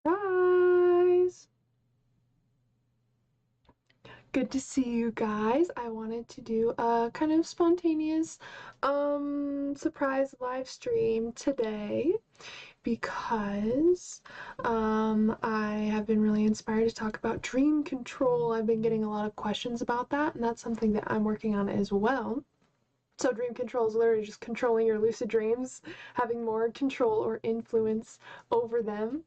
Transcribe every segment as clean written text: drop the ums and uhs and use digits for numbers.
Surprise! Good to see you guys. I wanted to do a kind of spontaneous surprise live stream today because I have been really inspired to talk about dream control. I've been getting a lot of questions about that, and that's something that I'm working on as well. So dream control is literally just controlling your lucid dreams, having more control or influence over them,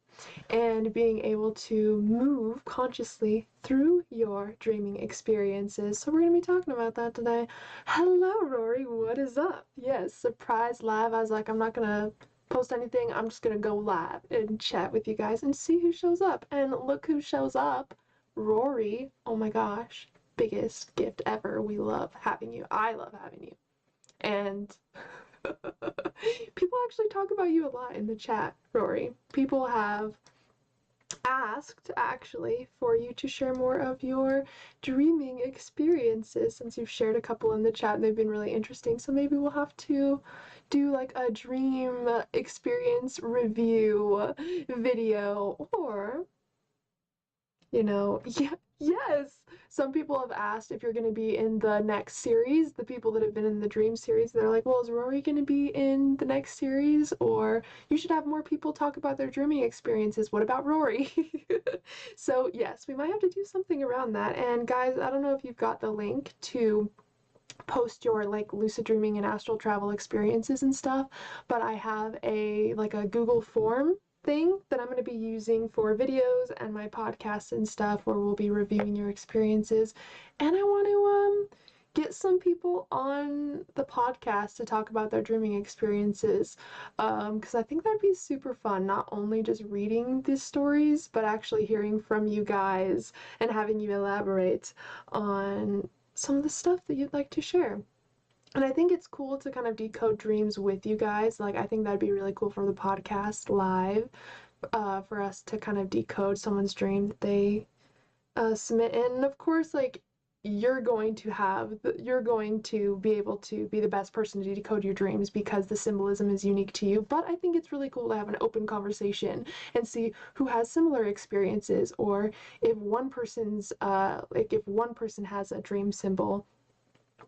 and being able to move consciously through your dreaming experiences. So we're going to be talking about that today. Hello, Rory. What is up? Yes, surprise live. I was like, I'm not going to post anything. I'm just going to go live and chat with you guys and see who shows up. And look who shows up. Rory. Oh my gosh. Biggest gift ever. We love having you. I love having you. And people actually talk about you a lot in the chat, Rory. People have asked, actually, for you to share more of your dreaming experiences since you've shared a couple in the chat and they've been really interesting. So maybe we'll have to do like a dream experience review video, or, you know, yes! Some people have asked if you're going to be in the next series. The people that have been in the Dream series, they're like, well, is Rory going to be in the next series? Or you should have more people talk about their dreaming experiences. What about Rory? So yes, we might have to do something around that. And guys, I don't know if you've got the link to post your like lucid dreaming and astral travel experiences and stuff, but I have a Google form thing that I'm going to be using for videos and my podcasts and stuff where we'll be reviewing your experiences. And I want to get some people on the podcast to talk about their dreaming experiences, because I think that'd be super fun, not only just reading these stories but actually hearing from you guys and having you elaborate on some of the stuff that you'd like to share. And I think it's cool to kind of decode dreams with you guys. Like, I think that'd be really cool for the podcast live, for us to kind of decode someone's dream that they submit in. And of course, like, you're going to be able to be the best person to decode your dreams because the symbolism is unique to you. But I think it's really cool to have an open conversation and see who has similar experiences, or if one person's if one person has a dream symbol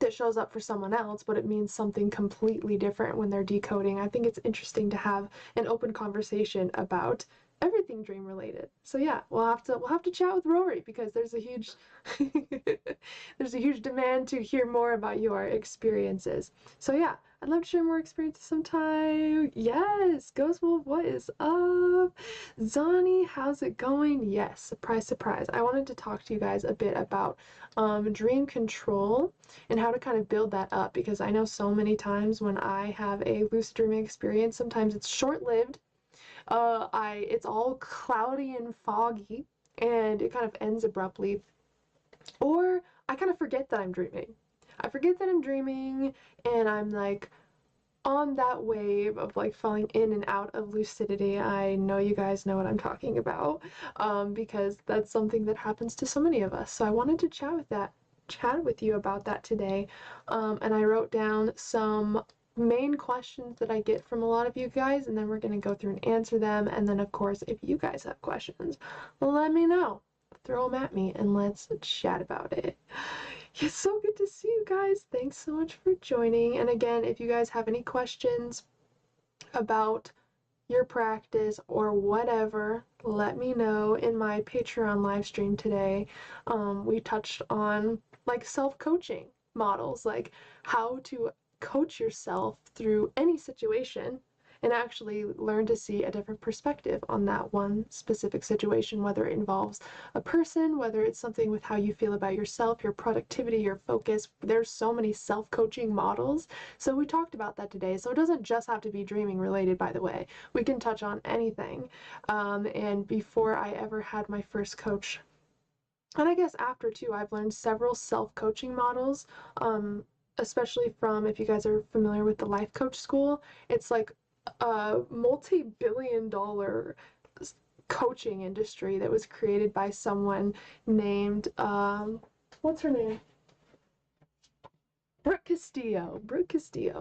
that shows up for someone else, but it means something completely different when they're decoding. I think it's interesting to have an open conversation about everything dream related. So yeah, we'll have to chat with Rory because there's a huge there's a huge demand to hear more about your experiences. So yeah, I'd love to share more experiences sometime. Yes, Ghost Wolf, what is up? Zani, how's it going? Yes, surprise, surprise. I wanted to talk to you guys a bit about dream control and how to kind of build that up, because I know so many times when I have a lucid dreaming experience, sometimes it's short-lived. It's all cloudy and foggy and it kind of ends abruptly, or I kind of forget that I'm dreaming. I forget that I'm dreaming and I'm like on that wave of like falling in and out of lucidity. I know you guys know what I'm talking about, because that's something that happens to so many of us. So I wanted to chat with you about that today. And I wrote down some main questions that I get from a lot of you guys, and then we're going to go through and answer them. And then of course, if you guys have questions, let me know. Throw them at me and let's chat about it. It's so good to see you guys. Thanks so much for joining. And again, if you guys have any questions about your practice or whatever, let me know in my Patreon live stream today. We touched on like self-coaching models, like how to coach yourself through any situation and actually learn to see a different perspective on that one specific situation, whether it involves a person, whether it's something with how you feel about yourself, your productivity, your focus. There's so many self-coaching models. So we talked about that today. So it doesn't just have to be dreaming related, by the way. We can touch on anything. And before I ever had my first coach, and I guess after too, I've learned several self-coaching models, especially from, if you guys are familiar with the life coach school, it's like a multi-billion-dollar coaching industry that was created by someone named, what's her name? Brooke Castillo.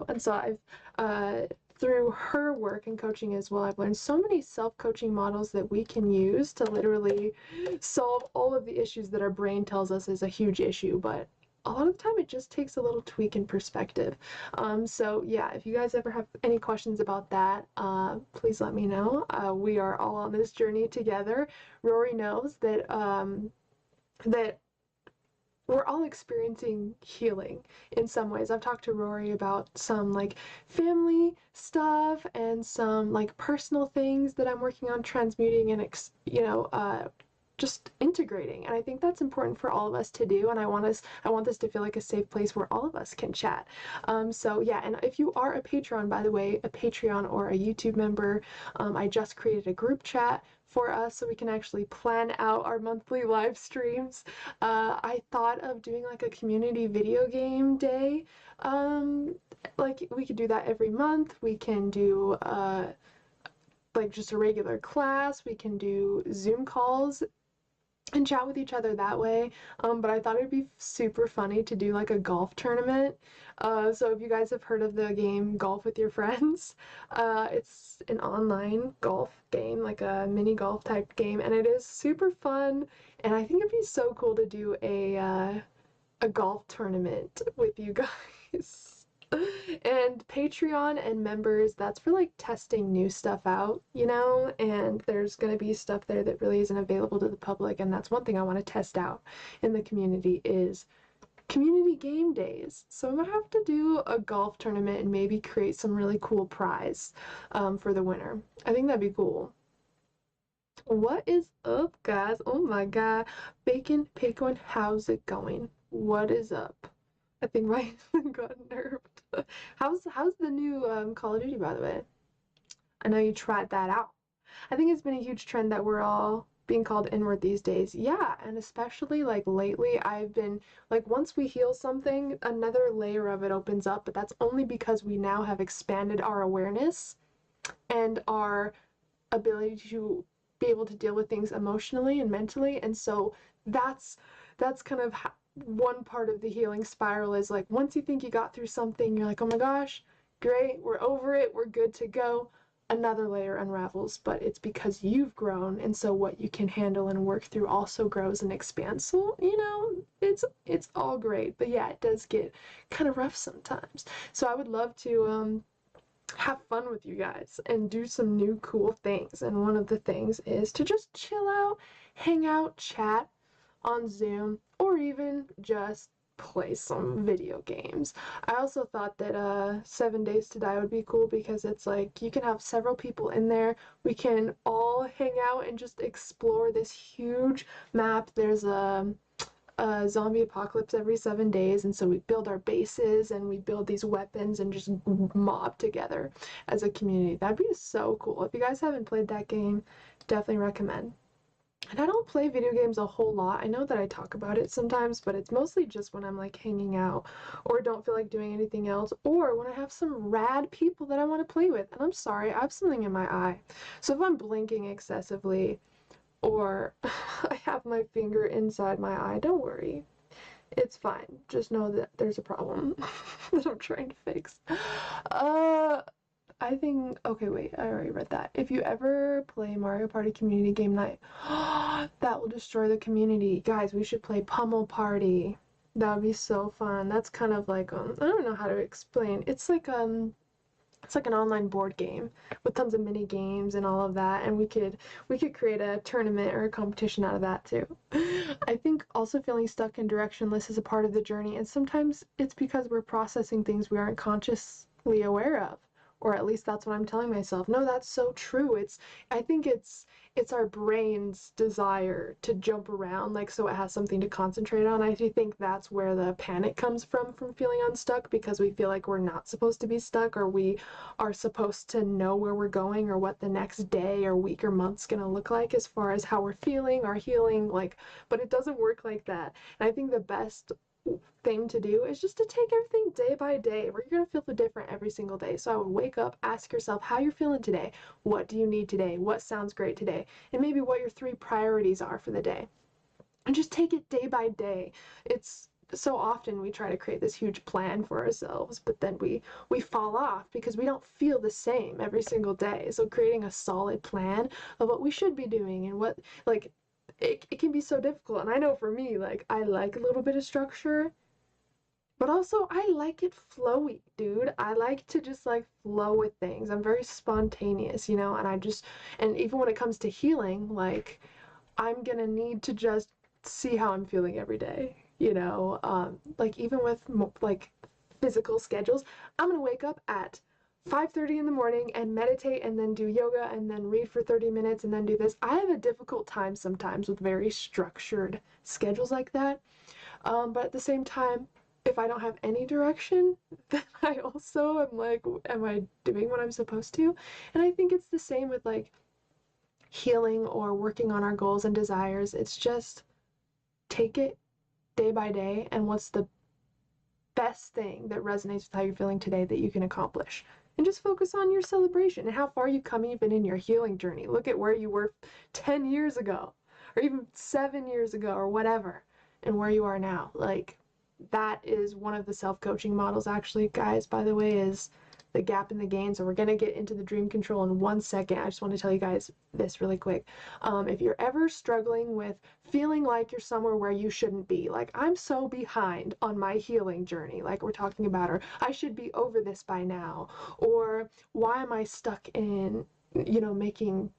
And so I've through her work and coaching as well, I've learned so many self-coaching models that we can use to literally solve all of the issues that our brain tells us is a huge issue, but a lot of the time it just takes a little tweak in perspective. So yeah, if you guys ever have any questions about that, please let me know. We are all on this journey together. Rory knows that that we're all experiencing healing in some ways. I've talked to Rory about some like family stuff and some like personal things that I'm working on transmuting and just integrating, and I think that's important for all of us to do, and I want this to feel like a safe place where all of us can chat. So yeah, and if you are a patron, by the way, a Patreon or a YouTube member, I just created a group chat for us so we can actually plan out our monthly live streams. I thought of doing like a community video game day. Like we could do that every month. We can do like just a regular class. We can do Zoom calls and chat with each other that way. But I thought it'd be super funny to do like a golf tournament. So if you guys have heard of the game Golf with Your Friends, it's an online golf game, like a mini golf type game, and it is super fun. And I think it'd be so cool to do a golf tournament with you guys. And Patreon and members, that's for like testing new stuff out, you know, and there's going to be stuff there that really isn't available to the public, and that's one thing I want to test out in the community is community game days. So I'm gonna have to do a golf tournament and maybe create some really cool prize for the winner. I think that'd be cool. What is up, guys? Oh my god. Bacon, Paycoin, how's it going? What is up? I think my got nerfed. How's the new Call of Duty, by the way? I know you tried that out. I think it's been a huge trend that we're all being called inward these days. Yeah, and especially like lately, I've been like, once we heal something, another layer of it opens up, but that's only because we now have expanded our awareness and our ability to be able to deal with things emotionally and mentally. And so that's kind of one part of the healing spiral is like, once you think you got through something, you're like, oh my gosh, great, we're over it, we're good to go. Another layer unravels, but it's because you've grown, and so what you can handle and work through also grows and expands. So, you know, it's all great, but yeah, it does get kind of rough sometimes. So I would love to have fun with you guys and do some new cool things, and one of the things is to just chill out, hang out, chat on Zoom, or even just play some video games. I also thought that 7 Days to Die would be cool because it's like you can have several people in there. We can all hang out and just explore this huge map. There's a zombie apocalypse every 7 days, and so we build our bases and we build these weapons and just mob together as a community. That'd be so cool. If you guys haven't played that game, definitely recommend. And I don't play video games a whole lot. I know that I talk about it sometimes, but it's mostly just when I'm like hanging out or don't feel like doing anything else, or when I have some rad people that I want to play with. And I'm sorry, I have something in my eye. So if I'm blinking excessively or I have my finger inside my eye, don't worry. It's fine. Just know that there's a problem that I'm trying to fix. I think, okay, wait, I already read that. If you ever play Mario Party Community Game Night, that will destroy the community. Guys, we should play Pummel Party. That would be so fun. That's kind of like, I don't know how to explain. It's like an online board game with tons of mini games and all of that, and we could create a tournament or a competition out of that too. I think also feeling stuck and directionless is a part of the journey, and sometimes it's because we're processing things we aren't consciously aware of. Or at least that's what I'm telling myself. No, that's so true. I think it's our brain's desire to jump around, like, so it has something to concentrate on. I think that's where the panic comes from feeling unstuck, because we feel like we're not supposed to be stuck, or we are supposed to know where we're going or what the next day or week or month's gonna look like as far as how we're feeling, our healing, like, but it doesn't work like that. And I think the best thing to do is just to take everything day by day, where you're going to feel different every single day. So I would wake up, ask yourself how you're feeling today, what do you need today, what sounds great today, and maybe what your 3 priorities are for the day, and just take it day by day. It's so often we try to create this huge plan for ourselves, but then we fall off because we don't feel the same every single day. So creating a solid plan of what we should be doing and what, like, it can be so difficult. And I know for me, like, I like a little bit of structure, but also I like it flowy, dude. I like to just like flow with things. I'm very spontaneous, you know, and and even when it comes to healing, like, I'm gonna need to just see how I'm feeling every day, you know? Like, even with like physical schedules, I'm gonna wake up at 5:30 in the morning and meditate and then do yoga and then read for 30 minutes and then do this. I have a difficult time sometimes with very structured schedules like that. But at the same time, if I don't have any direction, then I also am like, am I doing what I'm supposed to? And I think it's the same with like healing or working on our goals and desires. It's just take it day by day and what's the best thing that resonates with how you're feeling today that you can accomplish. And just focus on your celebration and how far you've come even in your healing journey. Look at where you were 10 years ago, or even 7 years ago, or whatever, and where you are now. Like, that is one of the self-coaching models, actually, guys, by the way, is the gap and the gain. So we're going to get into the dream control in 1 second. I just want to tell you guys this really quick. If you're ever struggling with feeling like you're somewhere where you shouldn't be, like, I'm so behind on my healing journey, like we're talking about, or I should be over this by now, or why am I stuck in, you know, making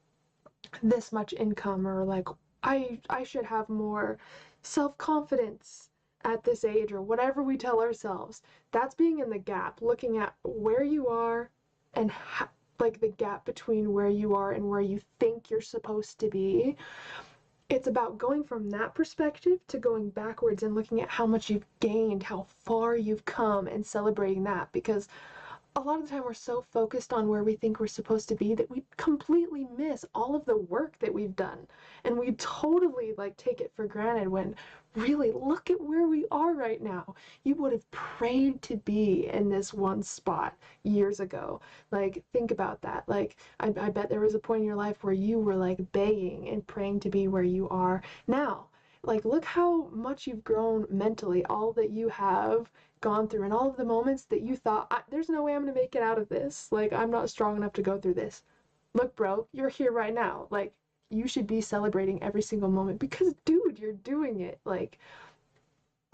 this much income, or like I should have more self-confidence at this age, or whatever we tell ourselves. That's being in the gap, looking at where you are and like the gap between where you are and where you think you're supposed to be. It's about going from that perspective to going backwards and looking at how much you've gained, how far you've come, and celebrating that, because a lot of the time we're so focused on where we think we're supposed to be that we completely miss all of the work that we've done, and we totally like take it for granted when really look at where we are right now. You would have prayed to be in this one spot years ago. Like, think about that. Like, I bet there was a point in your life where you were like begging and praying to be where you are now. Like, look how much you've grown mentally, all that you have gone through, and all of the moments that you thought, there's no way I'm gonna make it out of this. Like, I'm not strong enough to go through this. Look, bro, you're here right now. Like, you should be celebrating every single moment because, dude, you're doing it. Like,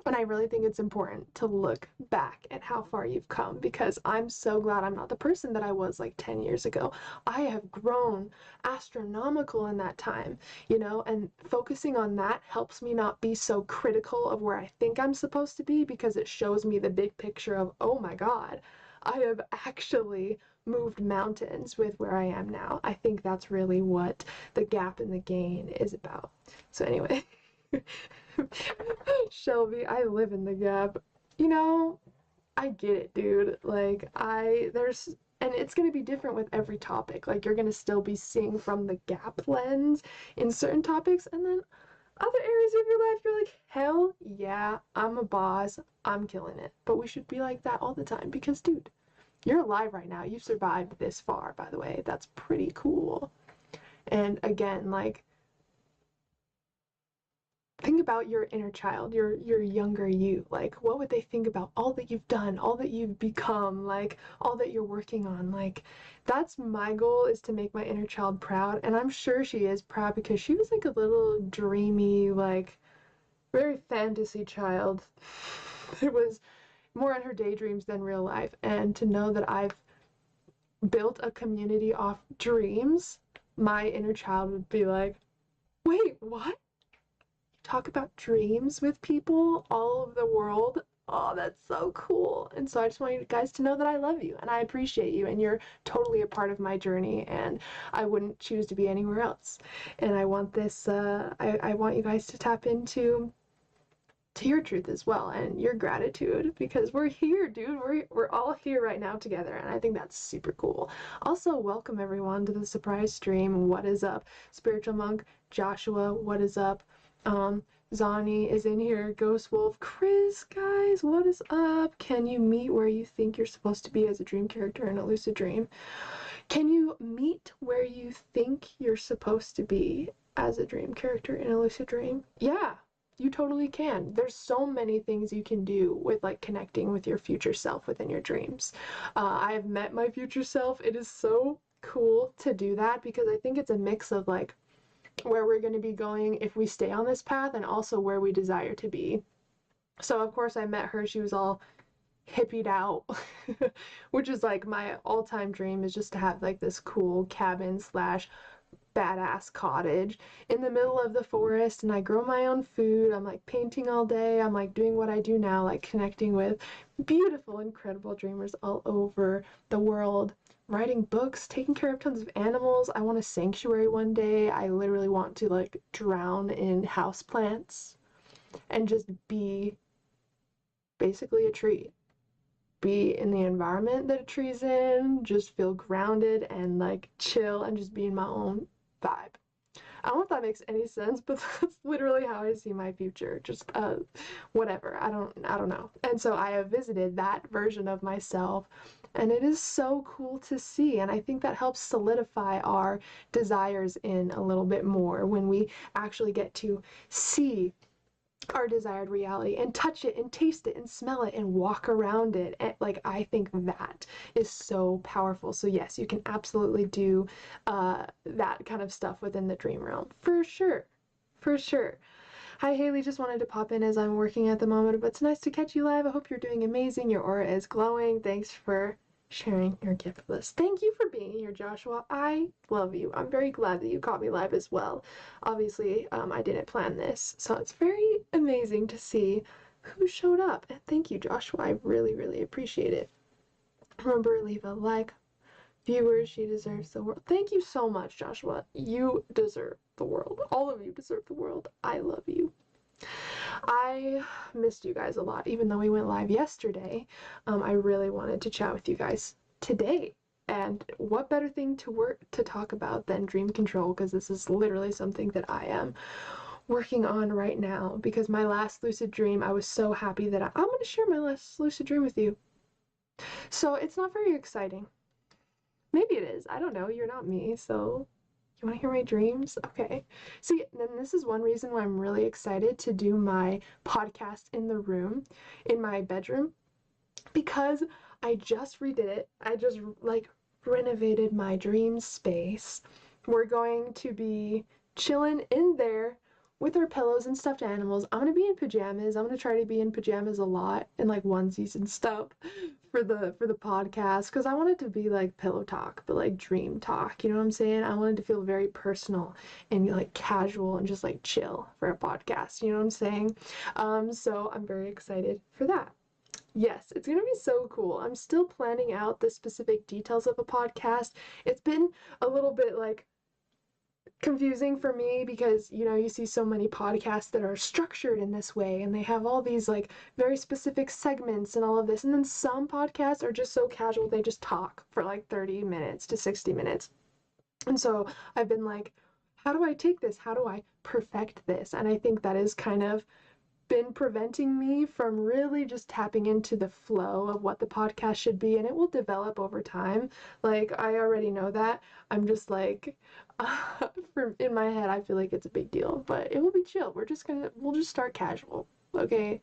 and I really think it's important to look back at how far you've come, because I'm so glad I'm not the person that I was like 10 years ago. I have grown astronomical in that time, you know, and focusing on that helps me not be so critical of where I think I'm supposed to be, because it shows me the big picture of, oh my God, I have actually moved mountains with where I am now. I think that's really what the gap and the gain is about. So anyway. Shelby, I live in the gap. You know, I get it, dude. Like, and it's going to be different with every topic. Like, you're going to still be seeing from the gap lens in certain topics, and then other areas of your life, you're like, hell yeah, I'm a boss. I'm killing it. But we should be like that all the time because, dude, you're alive right now. You've survived this far, by the way. That's pretty cool. And again, like, think about your inner child, your younger you. Like, what would they think about all that you've done, all that you've become, like all that you're working on? Like, that's my goal, is to make my inner child proud. And I'm sure she is proud because she was like a little dreamy, like very fantasy child. It was more in her daydreams than real life. And to know that I've built a community off dreams, my inner child would be like, wait, what? Talk about dreams with people all over the world. Oh, that's so cool. And so I just want you guys to know that I love you and I appreciate you, and you're totally a part of my journey, and I wouldn't choose to be anywhere else. And I want this, I want you guys to tap into your truth as well, and your gratitude, because we're here, dude. We're all here right now together, and I think that's super cool. Also, welcome everyone to the surprise stream. What is up? Spiritual Monk, Joshua, what is up? Zani is in here, Ghost Wolf, Chris, guys, what is up? Can you meet where you think you're supposed to be as a dream character in a lucid dream? Can you meet where you think you're supposed to be as a dream character in a lucid dream? Yeah, You totally can. There's so many things you can do with like connecting with your future self within your dreams. I have met my future self. It is so cool to do that because I think it's a mix of like where we're going to be going if we stay on this path and also where we desire to be. So of course I met her. She was all hippied out, which is like my all-time dream, is just to have like this cool cabin slash badass cottage in the middle of the forest, and I grow my own food. I'm like painting all day. I'm like doing what I do now, like connecting with beautiful, incredible dreamers all over the world, writing books, taking care of tons of animals. I want a sanctuary one day. I literally want to like drown in houseplants and just be basically a tree. Be in the environment that a tree's in, just feel grounded and like chill and just be in my own vibe. I don't know if that makes any sense, but that's literally how I see my future. Just whatever. I don't know. And so I have visited that version of myself, and it is so cool to see. And I think that helps solidify our desires in a little bit more when we actually get to see our desired reality and touch it and taste it and smell it and walk around it. And like, I think that is so powerful. So yes, you can absolutely do that kind of stuff within the dream realm, for sure. For sure. Hi Haley, just wanted to pop in as I'm working at the moment, but it's nice to catch you live. I hope you're doing amazing. Your aura is glowing. Thanks for sharing your gift list. Thank you for being here, Joshua. I love you. I'm very glad that you caught me live as well. Obviously, I didn't plan this, so it's very amazing to see who showed up. And thank you, Joshua. I really, really appreciate it. Remember, leave a like. Viewers, she deserves the world. Thank you so much, Joshua. You deserve the world. All of you deserve the world. I love you. I missed you guys a lot, even though we went live yesterday. I really wanted to chat with you guys today. And what better thing to talk about than dream control, because this is literally something that I am working on right now. Because my last lucid dream, I was so happy that I'm going to share my last lucid dream with you. So it's not very exciting. Maybe it is. I don't know. You're not me, so you want to hear my dreams? Okay. See, then this is one reason why I'm really excited to do my podcast in the room, in my bedroom, because I just redid it. I just like renovated my dream space. We're going to be chilling in there with our pillows and stuffed animals. I'm gonna be in pajamas. I'm gonna try to be in pajamas a lot and like onesies and stuff for the podcast, because I want it to be like pillow talk, but like dream talk. You know what I'm saying? I want it to feel very personal and like casual and just like chill for a podcast. You know what I'm saying? So I'm very excited for that. Yes, it's gonna be so cool. I'm still planning out the specific details of a podcast. It's been a little bit like confusing for me because, you know, you see so many podcasts that are structured in this way and they have all these like very specific segments and all of this, and then some podcasts are just so casual, they just talk for like 30 minutes to 60 minutes. And so I've been like, how do I take this? How do I perfect this? And I think that is kind of been preventing me from really just tapping into the flow of what the podcast should be, and it will develop over time. Like, I already know that. I'm just like, in my head, I feel like it's a big deal, but it will be chill. We'll just start casual, okay?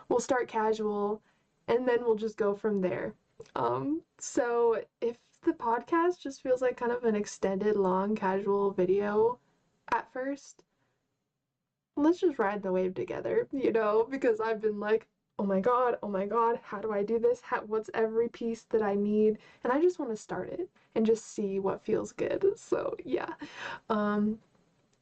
We'll start casual, and then we'll just go from there. So if the podcast just feels like kind of an extended, long, casual video at first, let's just ride the wave together, you know, because I've been like, oh my god, how do I do this? What's every piece that I need? And I just want to start it and just see what feels good. So yeah.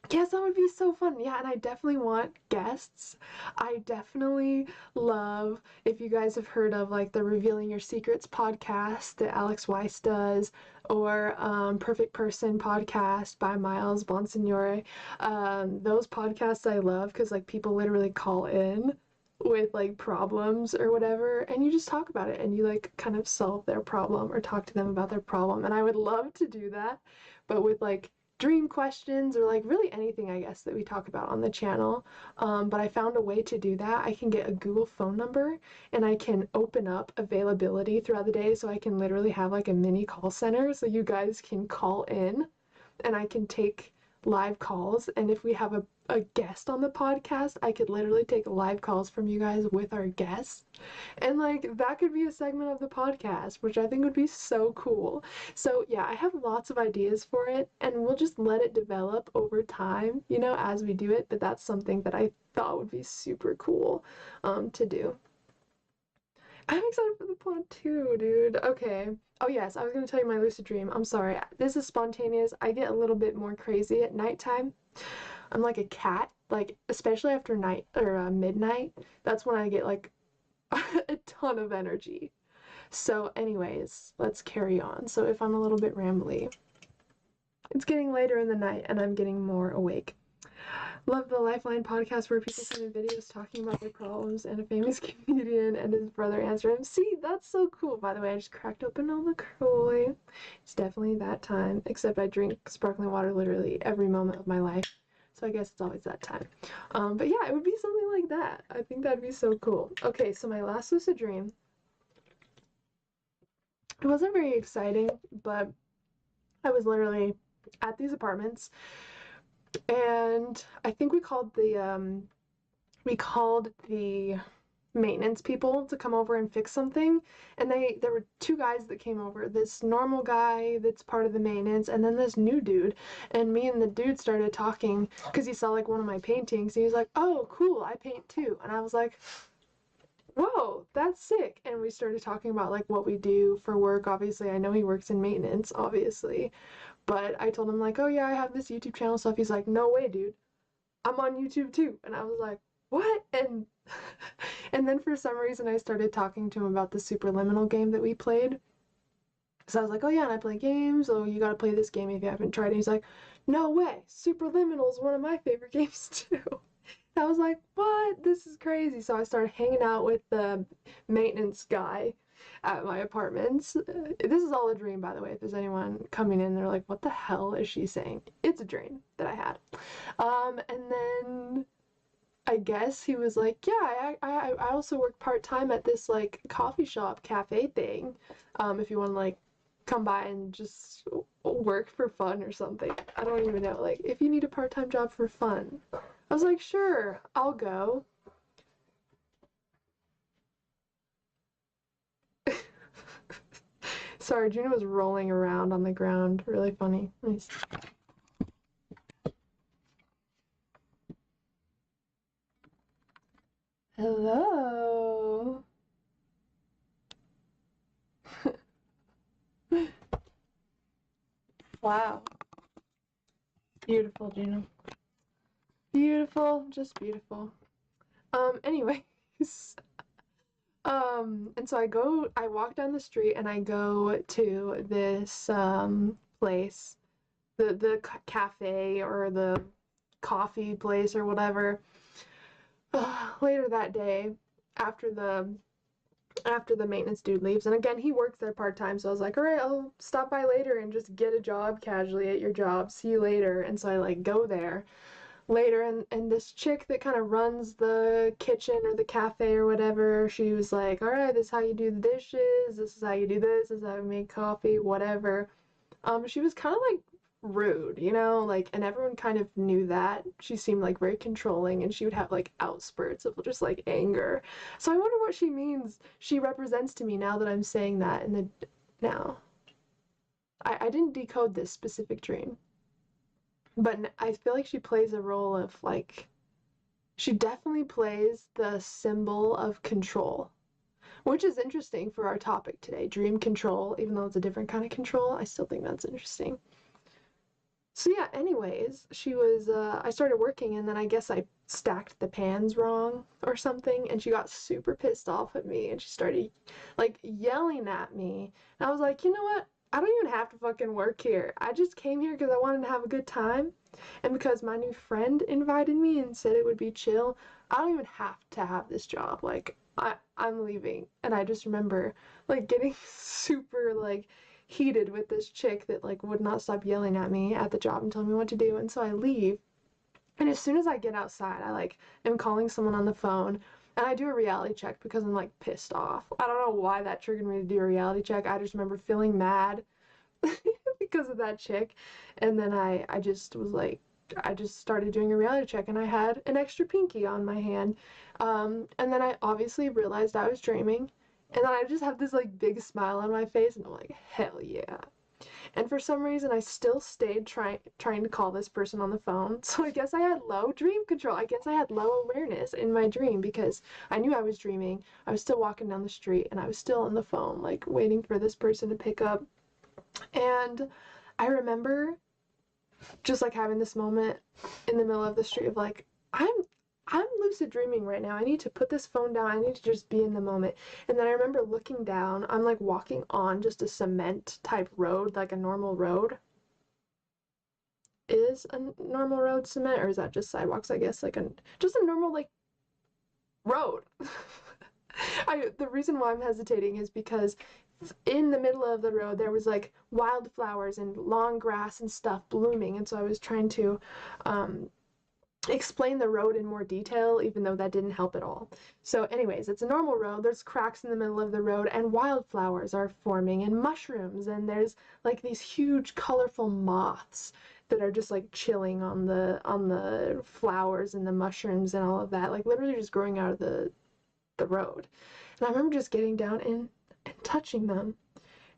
Yes, that would be so fun. Yeah, and I definitely want guests. I definitely love, if you guys have heard of like the Revealing Your Secrets podcast that Alex Weiss does, or Perfect Person podcast by Miles Bonsignore. Those podcasts I love because like people literally call in with like problems or whatever, and you just talk about it and you like kind of solve their problem or talk to them about their problem. And I would love to do that, but with like dream questions or like really anything, I guess, that we talk about on the channel. But I found a way to do that. I can get a Google phone number and I can open up availability throughout the day, so I can literally have like a mini call center so you guys can call in and I can take live calls, and if we have a guest on the podcast, I could literally take live calls from you guys with our guests, and like that could be a segment of the podcast, which I think would be so cool. So yeah, I have lots of ideas for it, and we'll just let it develop over time, you know, as we do it, but that's something that I thought would be super cool to do. I'm excited for the pod too, dude. Okay. Oh yes, I was gonna tell you my lucid dream. I'm sorry. This is spontaneous. I get a little bit more crazy at nighttime. I'm like a cat, like especially after night or midnight. That's when I get like a ton of energy. So anyways, let's carry on. So if I'm a little bit rambly, it's getting later in the night and I'm getting more awake. Love the Lifeline podcast where people send in videos talking about their problems and a famous comedian and his brother answer him. See, that's so cool. By the way, I just cracked open all the LaCroix. It's definitely that time, except I drink sparkling water literally every moment of my life. So I guess it's always that time. But yeah, it would be something like that. I think that'd be so cool. Okay, so my last lucid dream. It wasn't very exciting, but I was literally at these apartments. And I think we called the maintenance people to come over and fix something, and there were two guys that came over, this normal guy that's part of the maintenance, and then this new dude. And me and the dude started talking because he saw like one of my paintings. He was like, "Oh, cool, I paint too." And I was like, "Whoa, that's sick." And we started talking about like what we do for work. Obviously, I know he works in maintenance, obviously. But I told him like, "Oh yeah, I have this YouTube channel stuff." He's like, "No way, dude. I'm on YouTube too." And I was like, "What?" And and then for some reason I started talking to him about the Superliminal game that we played. So I was like, "Oh yeah, and I play games. Oh, you gotta play this game if you haven't tried it." He's like, "No way. Superliminal is one of my favorite games too." I was like, "What? This is crazy." So I started hanging out with the maintenance guy at my apartments. This is all a dream, by the way. If there's anyone coming in, they're like, "What the hell is she saying?" It's a dream that I had. And then I guess he was like, "Yeah, I also work part-time at this like coffee shop cafe thing. If you want to like come by and just work for fun or something." I don't even know. Like, if you need a part-time job for fun. I was like, "Sure, I'll go." Sorry, Juno was rolling around on the ground. Really funny. Nice. Hello. Wow. Beautiful, Juno. Beautiful, just beautiful. Anyways, and so I walk down the street and I go to this place, the cafe or the coffee place or whatever. Later that day, after the maintenance dude leaves, and again he works there part-time, so I was like, "All right, I'll stop by later and just get a job casually at your job. See you later." And so I like go there later, and this chick that kind of runs the kitchen or the cafe or whatever, she was like, "All right, this is how you do the dishes, this is how you do this is how you make coffee, whatever." She was kind of like rude, you know, like, and everyone kind of knew that. She seemed like very controlling, and she would have like outspurts of just like anger. So I wonder what she represents to me now that I'm saying that. And then now I didn't decode this specific dream, but I feel like she plays a role of like, she definitely plays the symbol of control, which is interesting for our topic today, dream control. Even though it's a different kind of control, I still think that's interesting. So yeah, anyways, she was, I started working, and then I guess I stacked the pans wrong or something, and she got super pissed off at me, and she started, like, yelling at me. And I was like, "You know what? I don't even have to fucking work here. I just came here because I wanted to have a good time, and because my new friend invited me and said it would be chill. I don't even have to have this job. Like, I'm leaving." And I just remember, like, getting super, like, heated with this chick that like would not stop yelling at me at the job and telling me what to do. And so I leave, and as soon as I get outside, I like am calling someone on the phone, and I do a reality check because I'm like pissed off. I don't know why that triggered me to do a reality check. I just remember feeling mad because of that chick. And then I just was like, I just started doing a reality check and I had an extra pinky on my hand. And then I obviously realized I was dreaming. And then I just have this like big smile on my face and I'm like, hell yeah. And for some reason I still stayed trying to call this person on the phone. So I guess I had low dream control. I guess I had low awareness in my dream because I knew I was dreaming. I was still walking down the street and I was still on the phone, like waiting for this person to pick up. And I remember just like having this moment in the middle of the street of like, I'm lucid dreaming right now. I need to put this phone down. I need to just be in the moment. And then I remember looking down. I'm like walking on just a cement type road, like a normal road. Is a normal road cement, or is that just sidewalks? I guess like just a normal like road. The reason why I'm hesitating is because in the middle of the road there was like wildflowers and long grass and stuff blooming, and so I was trying to explain the road in more detail, even though that didn't help at all. So anyways, it's a normal road, there's cracks in the middle of the road, and wildflowers are forming, and mushrooms, and there's like these huge colorful moths that are just like chilling on the flowers and the mushrooms and all of that, like literally just growing out of the road. And I remember just getting down and touching them.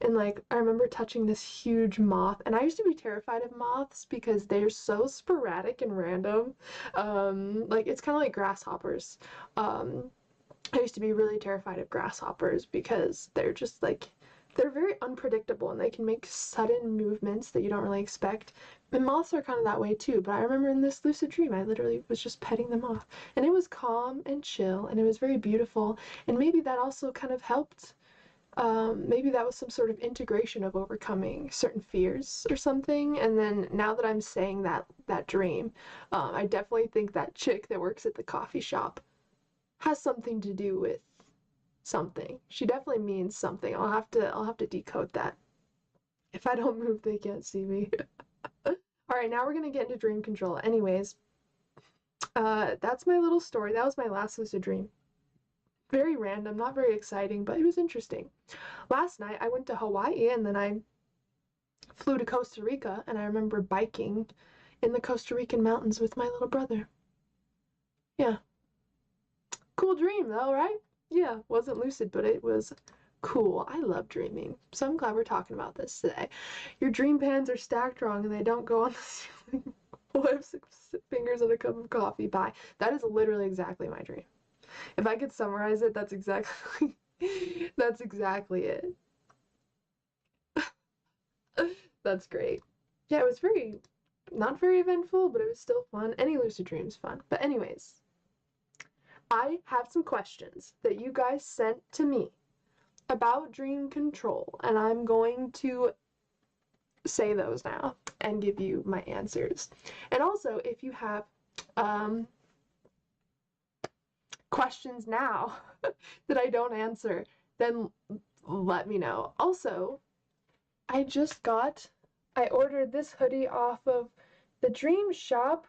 And like I remember touching this huge moth, and I used to be terrified of moths because they're so sporadic and random. Like it's kind of like grasshoppers. I used to be really terrified of grasshoppers because they're just like, they're very unpredictable and they can make sudden movements that you don't really expect. And moths are kind of that way too, but I remember in this lucid dream I literally was just petting them off, and it was calm and chill and it was very beautiful. And maybe that also kind of helped. Maybe that was some sort of integration of overcoming certain fears or something. And then now that I'm saying that dream, I definitely think that chick that works at the coffee shop has something to do with something. She definitely means something. I'll have to decode that. If I don't move, they can't see me. All right, now we're gonna get into dream control. Anyways, that's my little story. That was my last lucid dream. Very random, not very exciting, but it was interesting. Last night I went to Hawaii and then I flew to Costa Rica, and I remember biking in the Costa Rican mountains with my little brother. Yeah. Cool dream though, right? Yeah, wasn't lucid, but it was cool. I love dreaming. So I'm glad we're talking about this today. Your dream pans are stacked wrong and they don't go on the ceiling. We'll have 6 fingers and a cup of coffee. Bye. That is literally exactly my dream. If I could summarize it, that's exactly it. That's great. Yeah, it was not very eventful, but it was still fun. Any lucid dream's fun. But anyways, I have some questions that you guys sent to me about dream control, and I'm going to say those now and give you my answers. And also, if you have questions now that I don't answer, then let me know. Also, I ordered this hoodie off of the Dream Shop.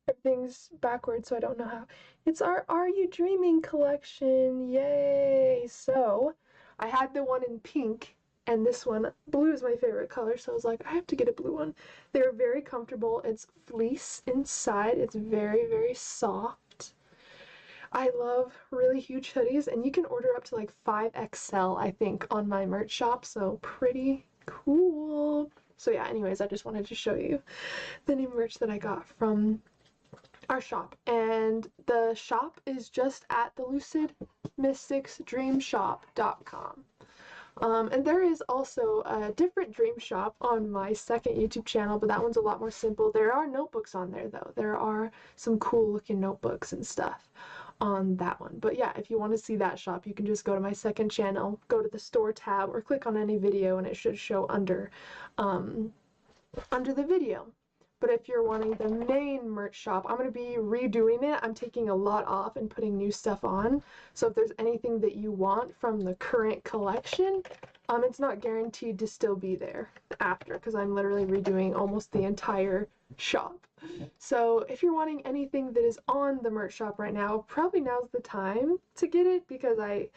Everything's backwards, so I don't know how. It's our Are You Dreaming collection. Yay! So, I had the one in pink, and this one, blue is my favorite color, so I was like, I have to get a blue one. They're very comfortable. It's fleece inside. It's very, very soft. I love really huge hoodies, and you can order up to like 5XL, I think, on my merch shop, so pretty cool. So yeah, anyways, I just wanted to show you the new merch that I got from our shop. And the shop is just at the lucidmysticsdreamshop.com. And there is also a different dream shop on my second YouTube channel, but that one's a lot more simple. There are notebooks on there though. There are some cool looking notebooks and stuff on that one. But yeah, if you want to see that shop, you can just go to my second channel, go to the store tab, or click on any video and it should show under the video. But if you're wanting the main merch shop, I'm going to be redoing it. I'm taking a lot off and putting new stuff on. So if there's anything that you want from the current collection, it's not guaranteed to still be there after, because I'm literally redoing almost the entire shop. So if you're wanting anything that is on the merch shop right now, probably now's the time to get it, because I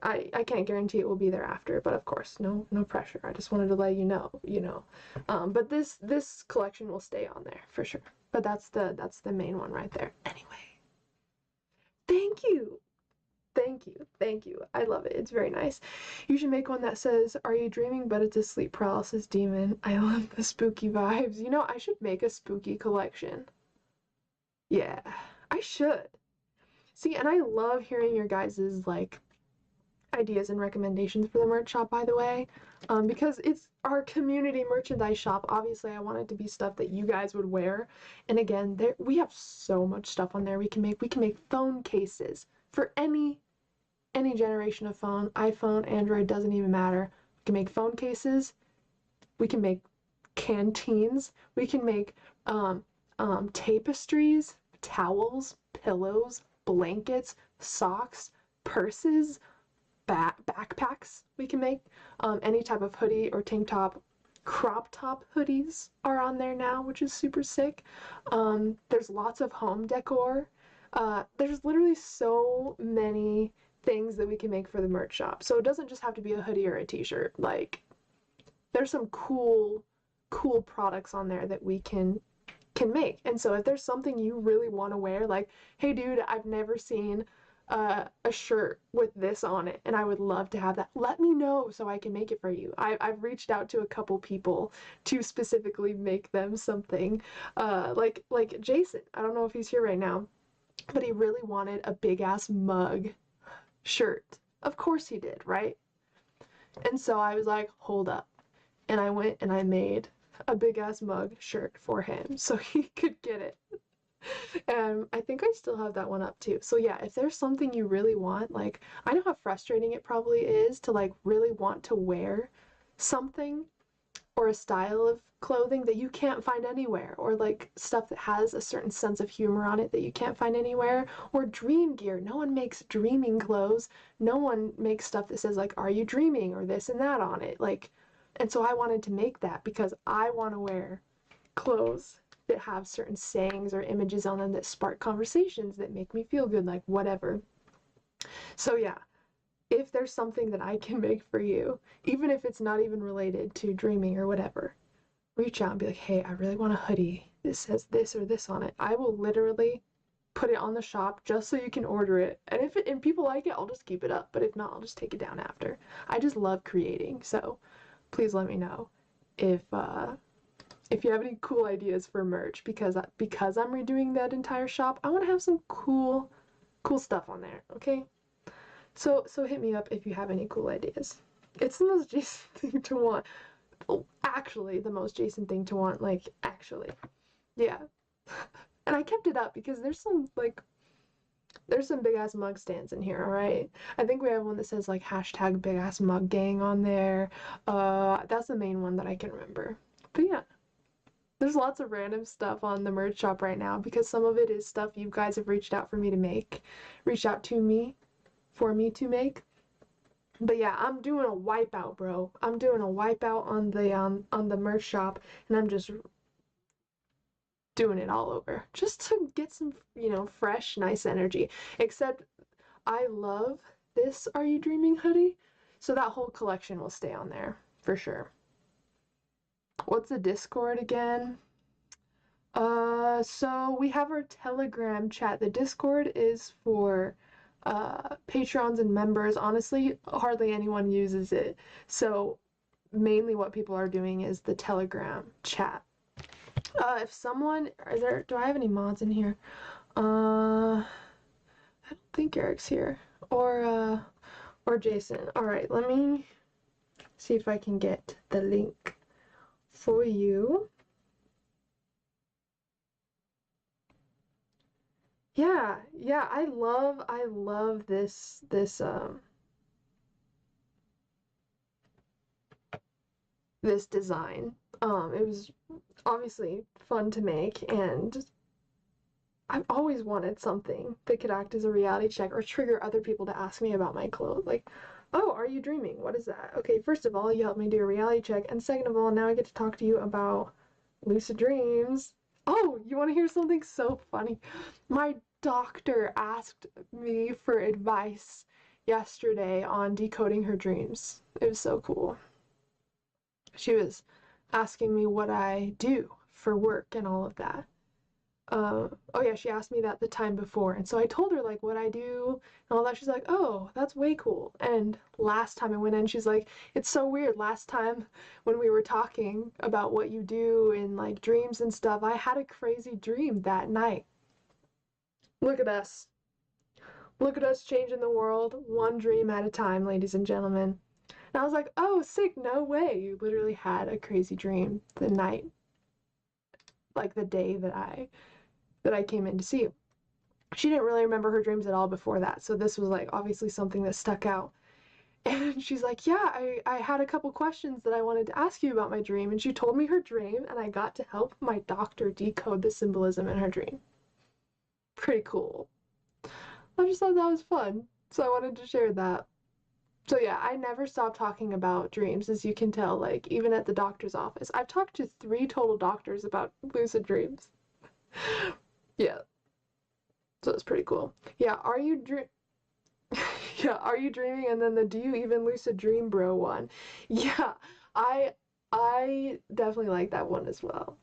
I can't guarantee it will be there after, but of course, no pressure. I just wanted to let you know, But this collection will stay on there for sure. But that's the main one right there. Anyway, thank you. Thank you. I love it. It's very nice. You should make one that says, "Are you dreaming?" but it's a sleep paralysis demon. I love the spooky vibes. I should make a spooky collection. Yeah, I should. See, and I love hearing your guys's like ideas and recommendations for the merch shop, by the way, because it's our community merchandise shop. Obviously, I want it to be stuff that you guys would wear. And again, we have so much stuff on there we can make. We can make phone cases for any generation of phone, iPhone, Android, doesn't even matter. We can make phone cases. We can make canteens. We can make tapestries, towels, pillows, blankets, socks, purses, backpacks. We can make any type of hoodie or tank top. Crop top hoodies are on there now, which is super sick. There's lots of home decor. There's literally so many things that we can make for the merch shop. So it doesn't just have to be a hoodie or a t-shirt. Like, there's some cool products on there that we can make. And so if there's something you really want to wear, like, hey dude, I've never seen a shirt with this on it and I would love to have that, let me know so I can make it for you. I've reached out to a couple people to specifically make them something. Like Jason, I don't know if he's here right now, but he really wanted a big ass mug shirt. Of course he did, right? And so I was like, hold up. And I went and I made a big ass mug shirt for him so he could get it. And I think I still have that one up too. So yeah, if there's something you really want, like, I know how frustrating it probably is to like really want to wear something or a style of clothing that you can't find anywhere, or like stuff that has a certain sense of humor on it that you can't find anywhere, or dream gear. No one makes dreaming clothes. No one makes stuff that says like, "Are you dreaming?" or this and that on it. Like, and so I wanted to make that because I want to wear clothes that have certain sayings or images on them that spark conversations that make me feel good, like whatever. So yeah, if there's something that I can make for you, even if it's not even related to dreaming or whatever, reach out and be like, hey, I really want a hoodie that says this or this on it. I will literally put it on the shop just so you can order it. And if people like it, I'll just keep it up. But if not, I'll just take it down after. I just love creating. So please let me know if you have any cool ideas for merch, because I'm redoing that entire shop. I want to have some cool stuff on there, okay? So hit me up if you have any cool ideas. It's the most Jason thing to want. Oh, actually, the most Jason thing to want, like, actually. Yeah. And I kept it up because there's some big ass mug stands in here, alright? I think we have one that says like hashtag big ass mug gang on there. That's the main one that I can remember. But yeah. There's lots of random stuff on the merch shop right now because some of it is stuff you guys have reached out for me to make. Reached out to me for me to make. But yeah, I'm doing a wipeout, bro. I'm doing a wipeout on the merch shop, and I'm just doing it all over just to get some, fresh, nice energy. Except I love this Are You Dreaming hoodie, so that whole collection will stay on there for sure. What's the Discord again? So we have our Telegram chat. The Discord is for patrons and members. Honestly, hardly anyone uses it. So mainly what people are doing is the Telegram chat. If someone, do I have any mods in here? I don't think Eric's here. Or Jason. Alright, let me see if I can get the link for you. Yeah, I love this design. It was obviously fun to make, and I've always wanted something that could act as a reality check or trigger other people to ask me about my clothes. Like, oh, are you dreaming? What is that? Okay, first of all, you helped me do a reality check, and second of all, now I get to talk to you about lucid dreams. Oh, you want to hear something so funny? My doctor asked me for advice yesterday on decoding her dreams. It was so cool. She was asking me what I do for work and all of that. Oh yeah, she asked me that the time before, and so I told her like what I do and all that. She's like, oh, that's way cool. And last time I went in, she's like, it's so weird. Last time when we were talking about what you do in like dreams and stuff, I had a crazy dream that night. Look at us. Look at us changing the world one dream at a time, ladies and gentlemen. And I was like, oh, sick, no way. You literally had a crazy dream the night, like the day that I came in to see you. She didn't really remember her dreams at all before that, so this was like obviously something that stuck out. And she's like, yeah, I had a couple questions that I wanted to ask you about my dream. And she told me her dream, and I got to help my doctor decode the symbolism in her dream. Pretty cool. I just thought that was fun, so I wanted to share that. So yeah, I never stop talking about dreams, as you can tell, like even at the doctor's office. I've talked to 3 total doctors about lucid dreams. Yeah. So it's pretty cool. Yeah, are you yeah, are you dreaming? And then the do you even lucid dream bro one. Yeah, I definitely like that one as well.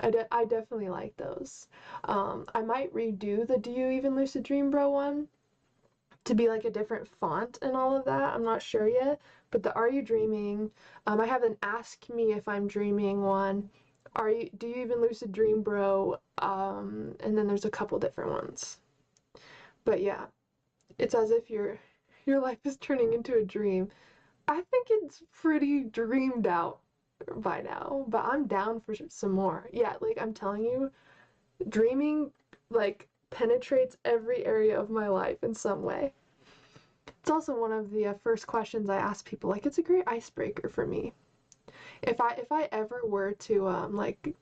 I definitely like those. I might redo the do you even lucid dream bro one to be like a different font and all of that. I'm not sure yet, but the are you dreaming? I have an ask me if I'm dreaming one. Do you even lucid dream bro? And then there's a couple different ones. But yeah, it's as if your life is turning into a dream. I think it's pretty dreamed out by now, but I'm down for some more. Yeah, like I'm telling you, dreaming like penetrates every area of my life in some way. It's also one of the first questions I ask people. Like it's a great icebreaker for me. If I ever were to like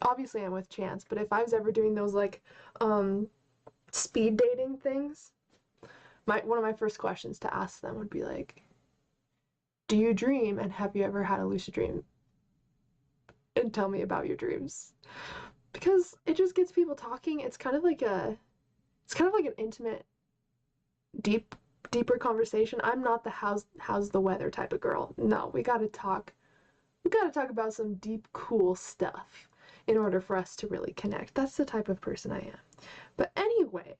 obviously I'm with Chance, but if I was ever doing those like speed dating things, one of my first questions to ask them would be like, do you dream, and have you ever had a lucid dream? And tell me about your dreams. Because it just gets people talking. It's kind of like an intimate, deeper conversation. I'm not the how's the weather type of girl. No, we gotta talk about some deep, cool stuff in order for us to really connect. That's the type of person I am. But anyway,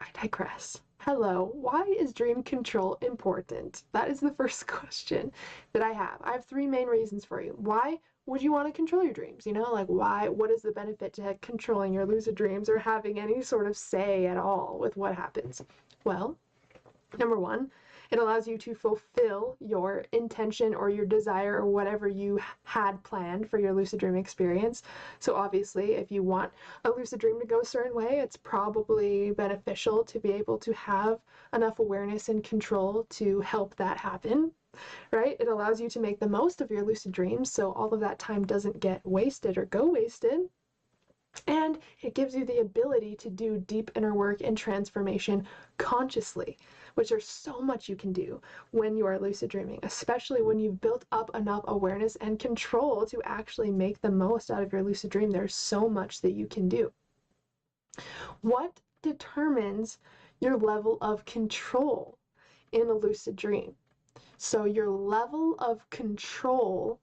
I digress. Hello, why is dream control important? That is the first question that I have. I have 3 main reasons for you. Why would you want to control your dreams? You know, like what is the benefit to controlling your lucid dreams or having any sort of say at all with what happens? Well, number 1, it allows you to fulfill your intention or your desire or whatever you had planned for your lucid dream experience. So obviously, if you want a lucid dream to go a certain way, it's probably beneficial to be able to have enough awareness and control to help that happen, right? It allows you to make the most of your lucid dreams, so all of that time doesn't get wasted or go wasted. And it gives you the ability to do deep inner work and transformation consciously, which there's so much you can do when you are lucid dreaming, especially when you've built up enough awareness and control to actually make the most out of your lucid dream. There's so much that you can do. What determines your level of control in a lucid dream? So your level of control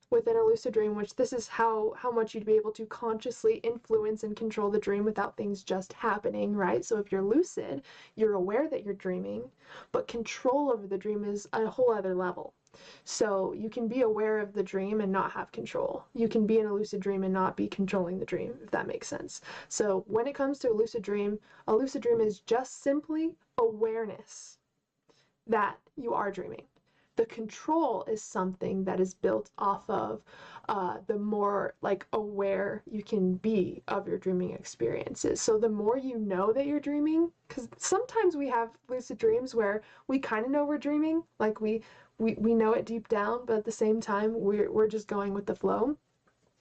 within a lucid dream, which this is how much you'd be able to consciously influence and control the dream without things just happening, right? So if you're lucid, you're aware that you're dreaming, but control over the dream is a whole other level. So you can be aware of the dream and not have control. You can be in a lucid dream and not be controlling the dream, if that makes sense. So when it comes to a lucid dream is just simply awareness that you are dreaming. The control is something that is built off of the more like aware you can be of your dreaming experiences. So the more you know that you're dreaming, because sometimes we have lucid dreams where we kind of know we're dreaming, like we know it deep down, but at the same time we're just going with the flow.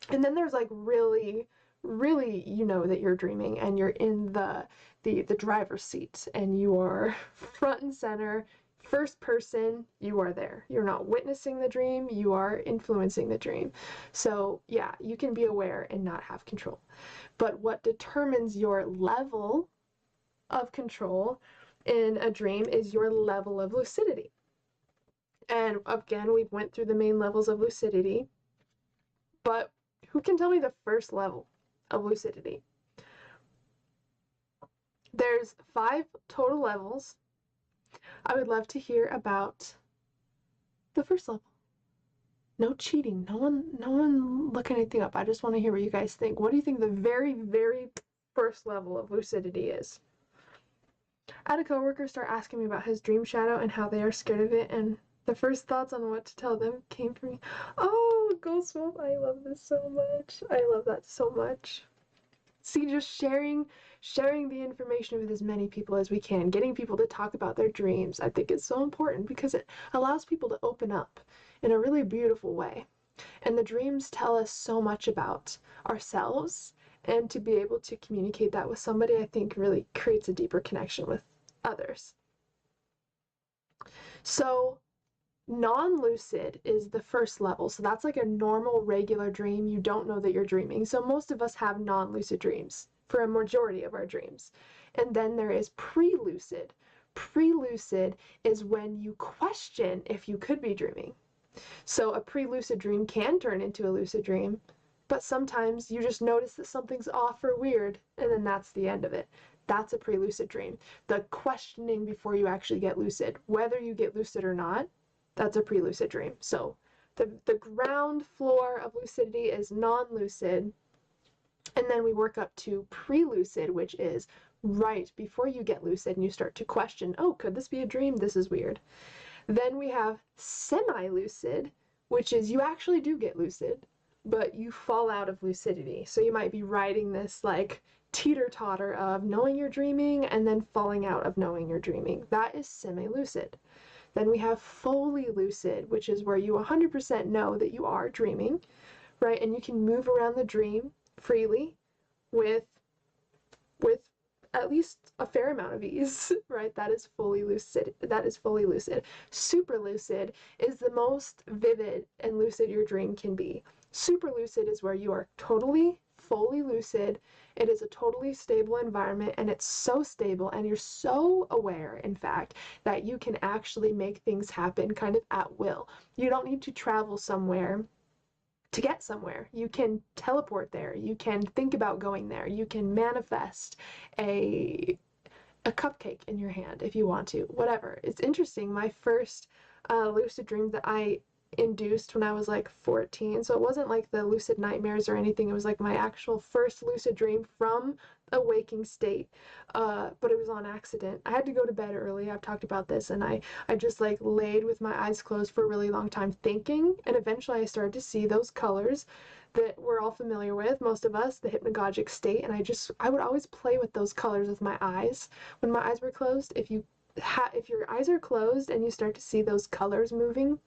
And then there's like really you know that you're dreaming and you're in the driver's seat and you are front and center. First person, you are there. You're not witnessing the dream, you are influencing the dream. So yeah, you can be aware and not have control. But what determines your level of control in a dream is your level of lucidity. And again, we've went through the main levels of lucidity, but who can tell me the first level of lucidity? There's 5 total levels. I would love to hear about the first level. No cheating. No one look anything up. I just want to hear what you guys think. What do you think the very, very first level of lucidity is? I had a coworker start asking me about his dream shadow and how they are scared of it, and the first thoughts on what to tell them came from me. Oh, Ghost Wolf, I love this so much. I love that so much. See, just sharing the information with as many people as we can, getting people to talk about their dreams, I think is so important because it allows people to open up in a really beautiful way. And the dreams tell us so much about ourselves, and to be able to communicate that with somebody, I think really creates a deeper connection with others. So non-lucid is the first level. So that's like a normal, regular dream. You don't know that you're dreaming. So most of us have non-lucid dreams for a majority of our dreams. And then there is pre-lucid. Pre-lucid is when you question if you could be dreaming. So a pre-lucid dream can turn into a lucid dream, but sometimes you just notice that something's off or weird, and then that's the end of it. That's a pre-lucid dream. The questioning before you actually get lucid, whether you get lucid or not, that's a pre-lucid dream. So the ground floor of lucidity is non-lucid, and then we work up to pre-lucid, which is right before you get lucid and you start to question, oh, could this be a dream? This is weird. Then we have semi-lucid, which is you actually do get lucid, but you fall out of lucidity. So you might be riding this like teeter-totter of knowing you're dreaming and then falling out of knowing you're dreaming. That is semi-lucid. Then we have fully lucid, which is where you 100% know that you are dreaming, right? And you can move around the dream freely with at least a fair amount of ease, right? That is fully lucid. That is fully lucid. Super lucid is the most vivid and lucid your dream can be. Super lucid is where you are totally, fully lucid. It is a totally stable environment, and it's so stable, and you're so aware, in fact, that you can actually make things happen kind of at will. You don't need to travel somewhere to get somewhere. You can teleport there. You can think about going there. You can manifest a cupcake in your hand if you want to. Whatever. It's interesting. My first lucid dream that I induced when I was like 14, so it wasn't like the lucid nightmares or anything. It was like my actual first lucid dream from a waking state, but it was on accident. I had to go to bed early. I've talked about this, and I just like laid with my eyes closed for a really long time thinking, and eventually I started to see those colors that we're all familiar with, most of us, the hypnagogic state, and I would always play with those colors with my eyes when my eyes were closed. If your eyes are closed and you start to see those colors moving,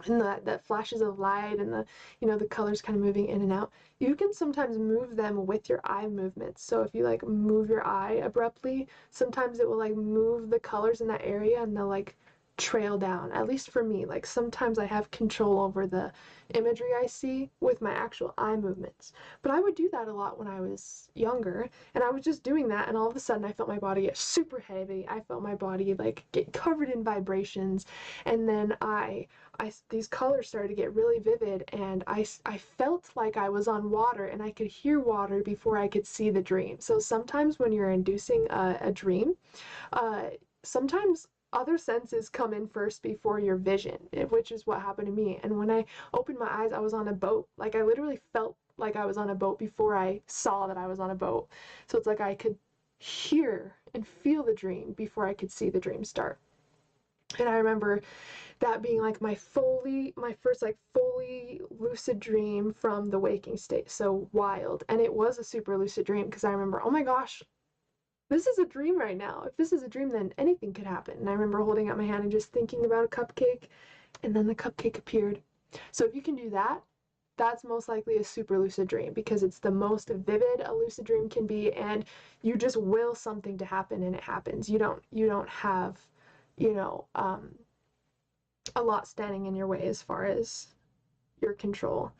and that flashes of light and the colors kind of moving in and out, you can sometimes move them with your eye movements. So if you like move your eye abruptly, sometimes it will like move the colors in that area and they'll like trail down. At least for me, like sometimes I have control over the imagery I see with my actual eye movements. But I would do that a lot when I was younger, and I was just doing that, and all of a sudden I felt my body get super heavy. I felt my body like get covered in vibrations, and then these colors started to get really vivid, and I felt like I was on water, and I could hear water before I could see the dream. So sometimes when you're inducing a dream, sometimes other senses come in first before your vision, which is what happened to me. And when I opened my eyes, I was on a boat. Like I literally felt like I was on a boat before I saw that I was on a boat. So it's like I could hear and feel the dream before I could see the dream start. And I remember that being like my first like fully lucid dream from the waking state. So wild. And it was a super lucid dream because I remember, oh my gosh, this is a dream right now. If this is a dream, then anything could happen. And I remember holding out my hand and just thinking about a cupcake, and then the cupcake appeared. So if you can do that, that's most likely a super lucid dream, because it's the most vivid a lucid dream can be, and you just will something to happen and it happens. You don't have, a lot standing in your way as far as your control.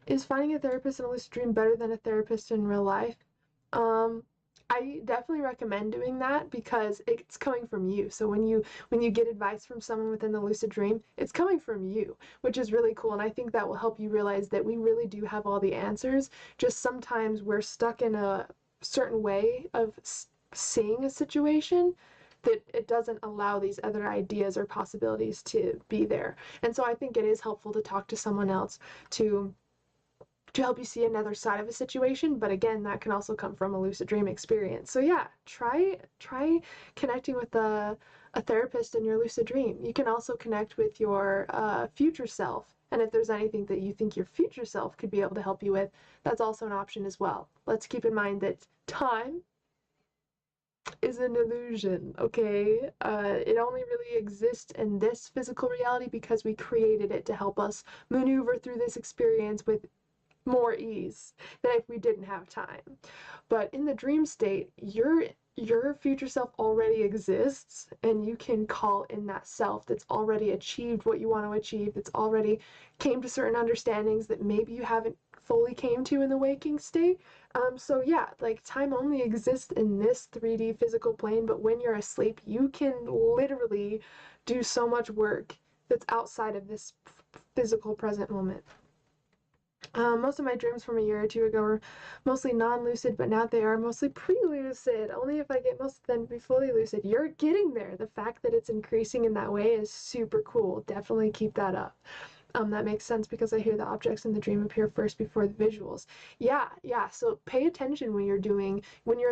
Is finding a therapist in a lucid dream better than a therapist in real life? I definitely recommend doing that because it's coming from you. So when you get advice from someone within the lucid dream, it's coming from you, which is really cool. And I think that will help you realize that we really do have all the answers. Just sometimes we're stuck in a certain way of seeing a situation that it doesn't allow these other ideas or possibilities to be there. And so I think it is helpful to talk to someone else to help you see another side of a situation, but again, that can also come from a lucid dream experience. So yeah, try connecting with a therapist in your lucid dream. You can also connect with your future self, and if there's anything that you think your future self could be able to help you with, that's also an option as well. Let's keep in mind that time is an illusion, okay? It only really exists in this physical reality because we created it to help us maneuver through this experience with more ease than if we didn't have time. But in the dream state, your future self already exists, and you can call in that self that's already achieved what you want to achieve, that's already came to certain understandings that maybe you haven't fully came to in the waking state. So yeah, like time only exists in this 3D physical plane, but when you're asleep, you can literally do so much work that's outside of this physical present moment. Most of my dreams from a year or two ago were mostly non-lucid, but now they are mostly pre-lucid. Only if I get most of them to be fully lucid. You're getting there. The fact that it's increasing in that way is super cool. Definitely keep that up. That makes sense because I hear the objects in the dream appear first before the visuals. Yeah. So pay attention when you're in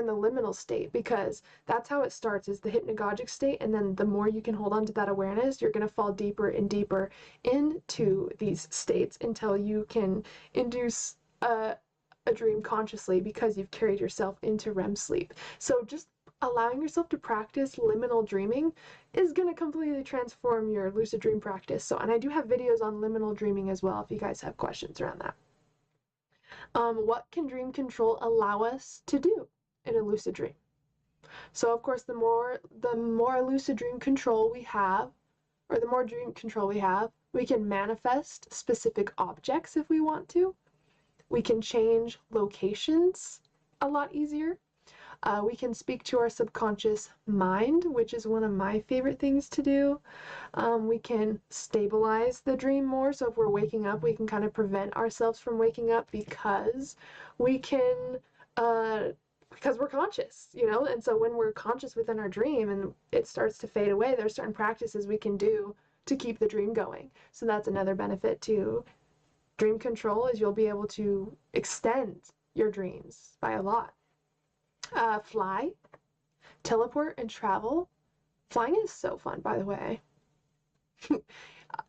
the liminal state, because that's how it starts, is the hypnagogic state, and then the more you can hold on to that awareness, you're going to fall deeper and deeper into these states until you can induce a dream consciously because you've carried yourself into REM sleep. So just allowing yourself to practice liminal dreaming is going to completely transform your lucid dream practice. So, and I do have videos on liminal dreaming as well if you guys have questions around that. What can dream control allow us to do in a lucid dream? So of course, the more lucid dream control we have, or the more dream control we can manifest specific objects if we want to. We can change locations a lot easier. We can speak to our subconscious mind, which is one of my favorite things to do. We can stabilize the dream more. So if we're waking up, we can kind of prevent ourselves from waking up because we can, because we're conscious, And so when we're conscious within our dream and it starts to fade away, there's certain practices we can do to keep the dream going. So that's another benefit to dream control, is you'll be able to extend your dreams by a lot. Fly, teleport, and travel. Flying is so fun, by the way.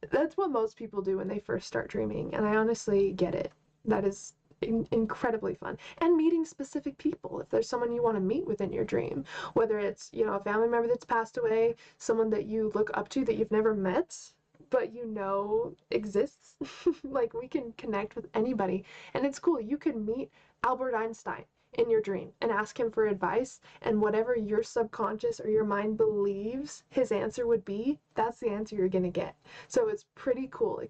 That's what most people do when they first start dreaming, and I honestly get it. That is incredibly fun. And meeting specific people. If there's someone you want to meet within your dream, whether it's, a family member that's passed away, someone that you look up to that you've never met, but exists. Like, we can connect with anybody, and it's cool. You could meet Albert Einstein in your dream and ask him for advice, and whatever your subconscious or your mind believes his answer would be, that's the answer you're gonna get. So it's pretty cool.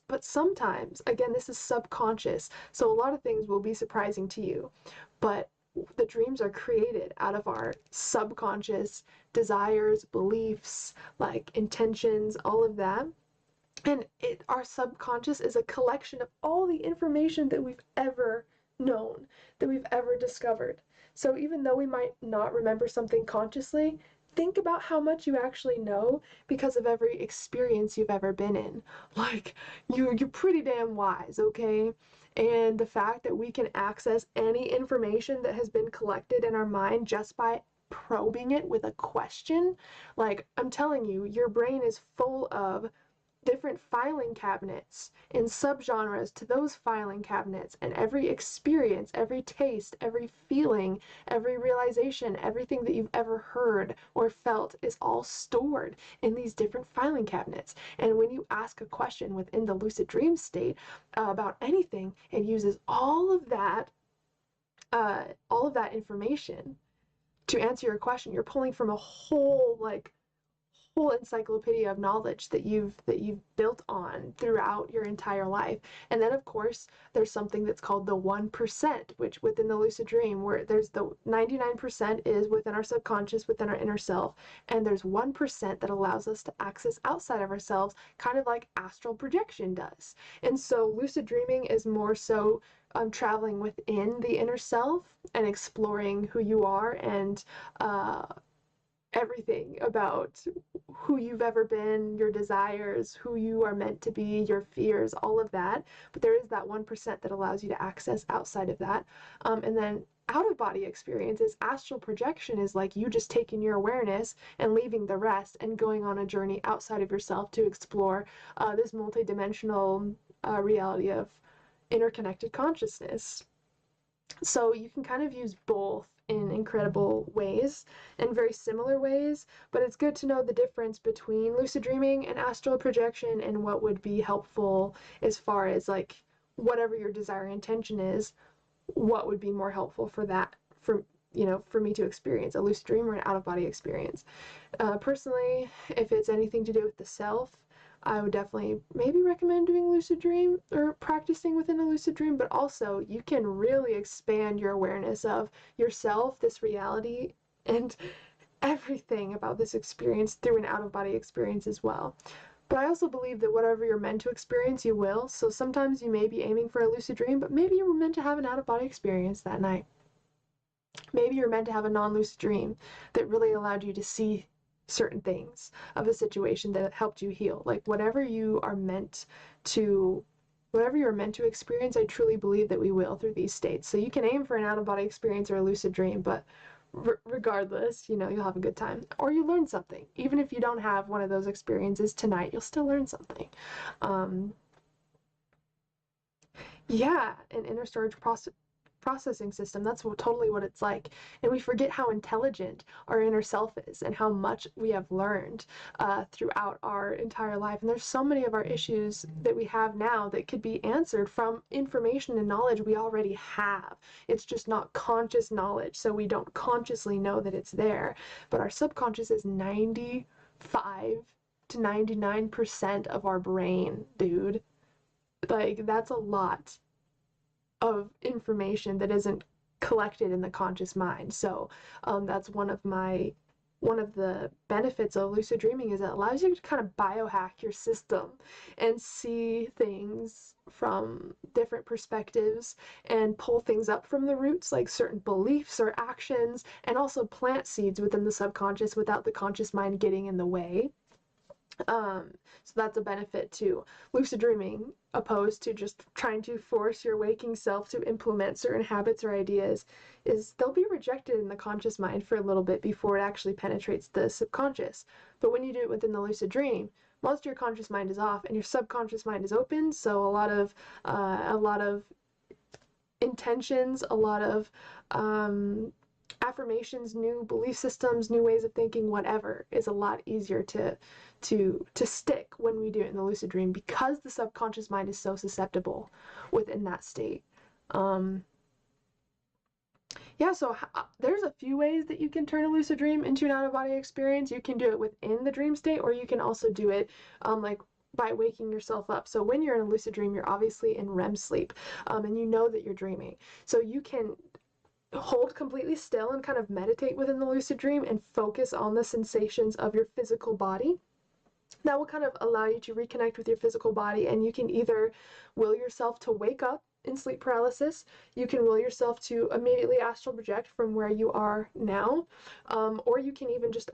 But sometimes, again, this is subconscious, so a lot of things will be surprising to you, but the dreams are created out of our subconscious desires, beliefs, like intentions, all of that. And our subconscious is a collection of all the information that we've ever known, that we've ever discovered. So even though we might not remember something consciously, think about how much you actually know because of every experience you've ever been in. Like, you're pretty damn wise, okay? And the fact that we can access any information that has been collected in our mind just by probing it with a question, like, I'm telling you, your brain is full of different filing cabinets and subgenres to those filing cabinets, and every experience, every taste, every feeling, every realization, everything that you've ever heard or felt is all stored in these different filing cabinets. And when you ask a question within the lucid dream state about anything, it uses all of that information to answer your question. You're pulling from a whole whole encyclopedia of knowledge that you've built on throughout your entire life. And then of course there's something that's called the 1%, which within the lucid dream, where there's the 99% is within our subconscious, within our inner self, and there's 1% that allows us to access outside of ourselves, kind of like astral projection does. And so lucid dreaming is more so traveling within the inner self and exploring who you are and everything about who you've ever been, your desires, who you are meant to be, your fears, all of that. But there is that 1% that allows you to access outside of that. And then out-of-body experiences, astral projection, is like you just taking your awareness and leaving the rest and going on a journey outside of yourself to explore this multidimensional reality of interconnected consciousness. So you can kind of use both in incredible ways and very similar ways, but it's good to know the difference between lucid dreaming and astral projection and what would be helpful as far as like whatever your desire and intention is, what would be more helpful for that, for me to experience a lucid dream or an out-of-body experience. Personally, if it's anything to do with the self, I would definitely maybe recommend doing lucid dream or practicing within a lucid dream, but also you can really expand your awareness of yourself, this reality, and everything about this experience through an out-of-body experience as well. But I also believe that whatever you're meant to experience, you will. So sometimes you may be aiming for a lucid dream, but maybe you were meant to have an out-of-body experience that night. Maybe you're meant to have a non-lucid dream that really allowed you to see certain things of a situation that helped you heal. Like whatever you're meant to experience, I truly believe that we will through these states. So you can aim for an out-of-body experience or a lucid dream, but regardless, you'll have a good time. Or you learn something. Even if you don't have one of those experiences tonight, you'll still learn something. Yeah, an inner storage processing system. That's totally what it's like. And we forget how intelligent our inner self is and how much we have learned throughout our entire life. And there's so many of our issues that we have now that could be answered from information and knowledge we already have. It's just not conscious knowledge, so we don't consciously know that it's there. But our subconscious is 95 to 99% of our brain, dude. Like, that's a lot of information that isn't collected in the conscious mind. So that's one of the benefits of lucid dreaming, is it allows you to kind of biohack your system and see things from different perspectives and pull things up from the roots, like certain beliefs or actions, and also plant seeds within the subconscious without the conscious mind getting in the way. So that's a benefit to lucid dreaming, opposed to just trying to force your waking self to implement certain habits or ideas, is they'll be rejected in the conscious mind for a little bit before it actually penetrates the subconscious. But when you do it within the lucid dream, most of your conscious mind is off and your subconscious mind is open, so a lot of intentions, a lot of affirmations, new belief systems, new ways of thinking, whatever, is a lot easier to stick when we do it in the lucid dream, because the subconscious mind is so susceptible within that state. Yeah, so there's a few ways that you can turn a lucid dream into an out-of-body experience. You can do it within the dream state, or you can also do it like by waking yourself up. So when you're in a lucid dream, you're obviously in REM sleep, and you know that you're dreaming. So you can hold completely still and kind of meditate within the lucid dream and focus on the sensations of your physical body. That will kind of allow you to reconnect with your physical body, and you can either will yourself to wake up in sleep paralysis, you can will yourself to immediately astral project from where you are now, or you can even just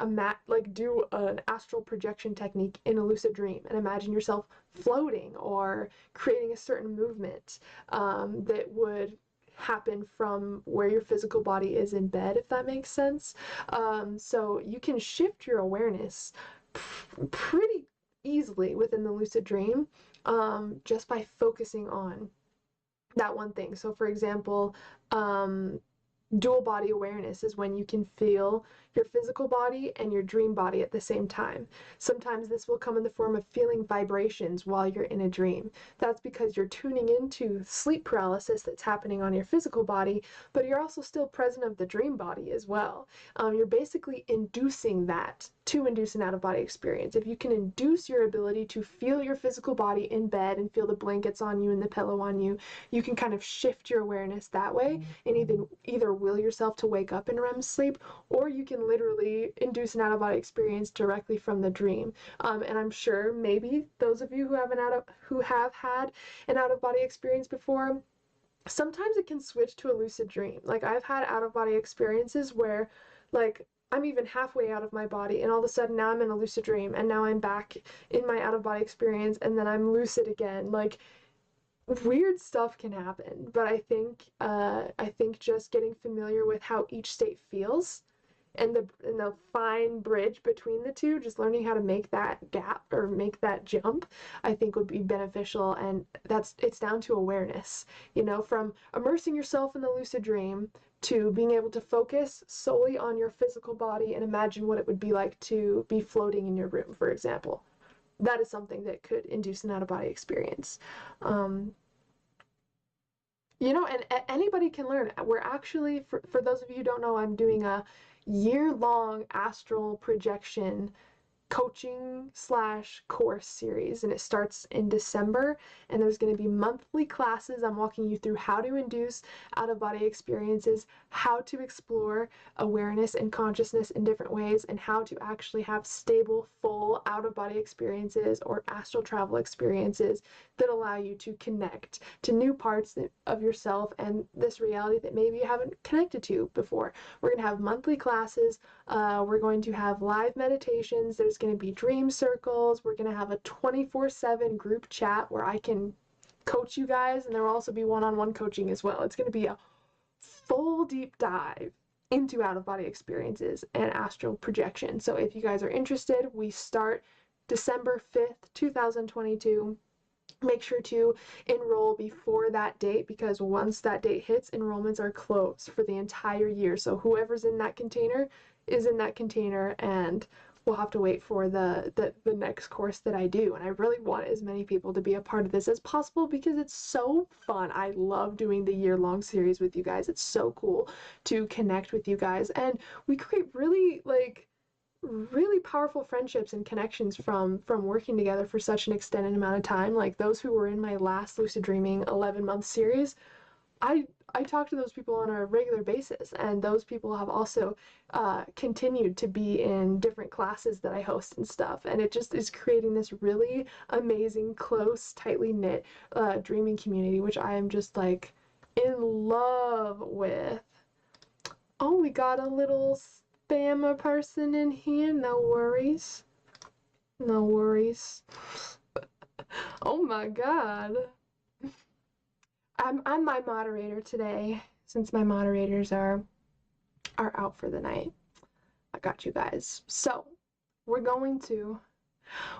do an astral projection technique in a lucid dream and imagine yourself floating or creating a certain movement that would happen from where your physical body is in bed, if that makes sense. So you can shift your awareness pretty easily within the lucid dream, just by focusing on that one thing. So for example, dual body awareness is when you can feel your physical body and your dream body at the same time. Sometimes this will come in the form of feeling vibrations while you're in a dream. That's because you're tuning into sleep paralysis that's happening on your physical body, but you're also still present of the dream body as well. You're basically inducing that to induce an out-of-body experience. If you can induce your ability to feel your physical body in bed and feel the blankets on you and the pillow on you, you can kind of shift your awareness that way and either will yourself to wake up in REM sleep, or you can literally induce an out-of-body experience directly from the dream. And I'm sure maybe those of you who have had an out-of-body experience before, sometimes it can switch to a lucid dream. Like, I've had out-of-body experiences where, like, I'm even halfway out of my body, and all of a sudden now I'm in a lucid dream, and now I'm back in my out-of-body experience, and then I'm lucid again. Like, weird stuff can happen, but I think just getting familiar with how each state feels and the fine bridge between the two, just learning how to make that gap or make that jump, I think would be beneficial. And it's down to awareness, you know, from immersing yourself in the lucid dream to being able to focus solely on your physical body and imagine what it would be like to be floating in your room, for example. That is something that could induce an out-of-body experience. You know, and anybody can learn. We're actually, for those of you who don't know, I'm doing a year-long astral projection coaching / course series, and it starts in December, and there's going to be monthly classes. I'm walking you through how to induce out-of-body experiences, how to explore awareness and consciousness in different ways, and how to actually have stable, full out-of-body experiences or astral travel experiences that allow you to connect to new parts of yourself and this reality that maybe you haven't connected to before. We're going to have monthly classes. We're going to have live meditations. There's going to be dream circles. We're going to have a 24/7 group chat where I can coach you guys, and there will also be one-on-one coaching as well. It's going to be a full deep dive into out-of-body experiences and astral projection. So if you guys are interested, we start December 5th, 2022. Make sure to enroll before that date, because once that date hits, enrollments are closed for the entire year. So whoever's in that container is in that container, and we'll have to wait for the next course that I do. And I really want as many people to be a part of this as possible because it's so fun. I love doing the year-long series with you guys. It's so cool to connect with you guys, and we create really powerful friendships and connections from working together for such an extended amount of time. Like those who were in my last Lucid Dreaming 11-month series, I talk to those people on a regular basis, and those people have also continued to be in different classes that I host and stuff, and it just is creating this really amazing, close, tightly knit dreaming community, which I am just like in love with. Oh, we got a little spammer person in here. No worries. No worries. Oh my god. I'm my moderator today, since my moderators are out for the night. I got you guys. So, we're going to...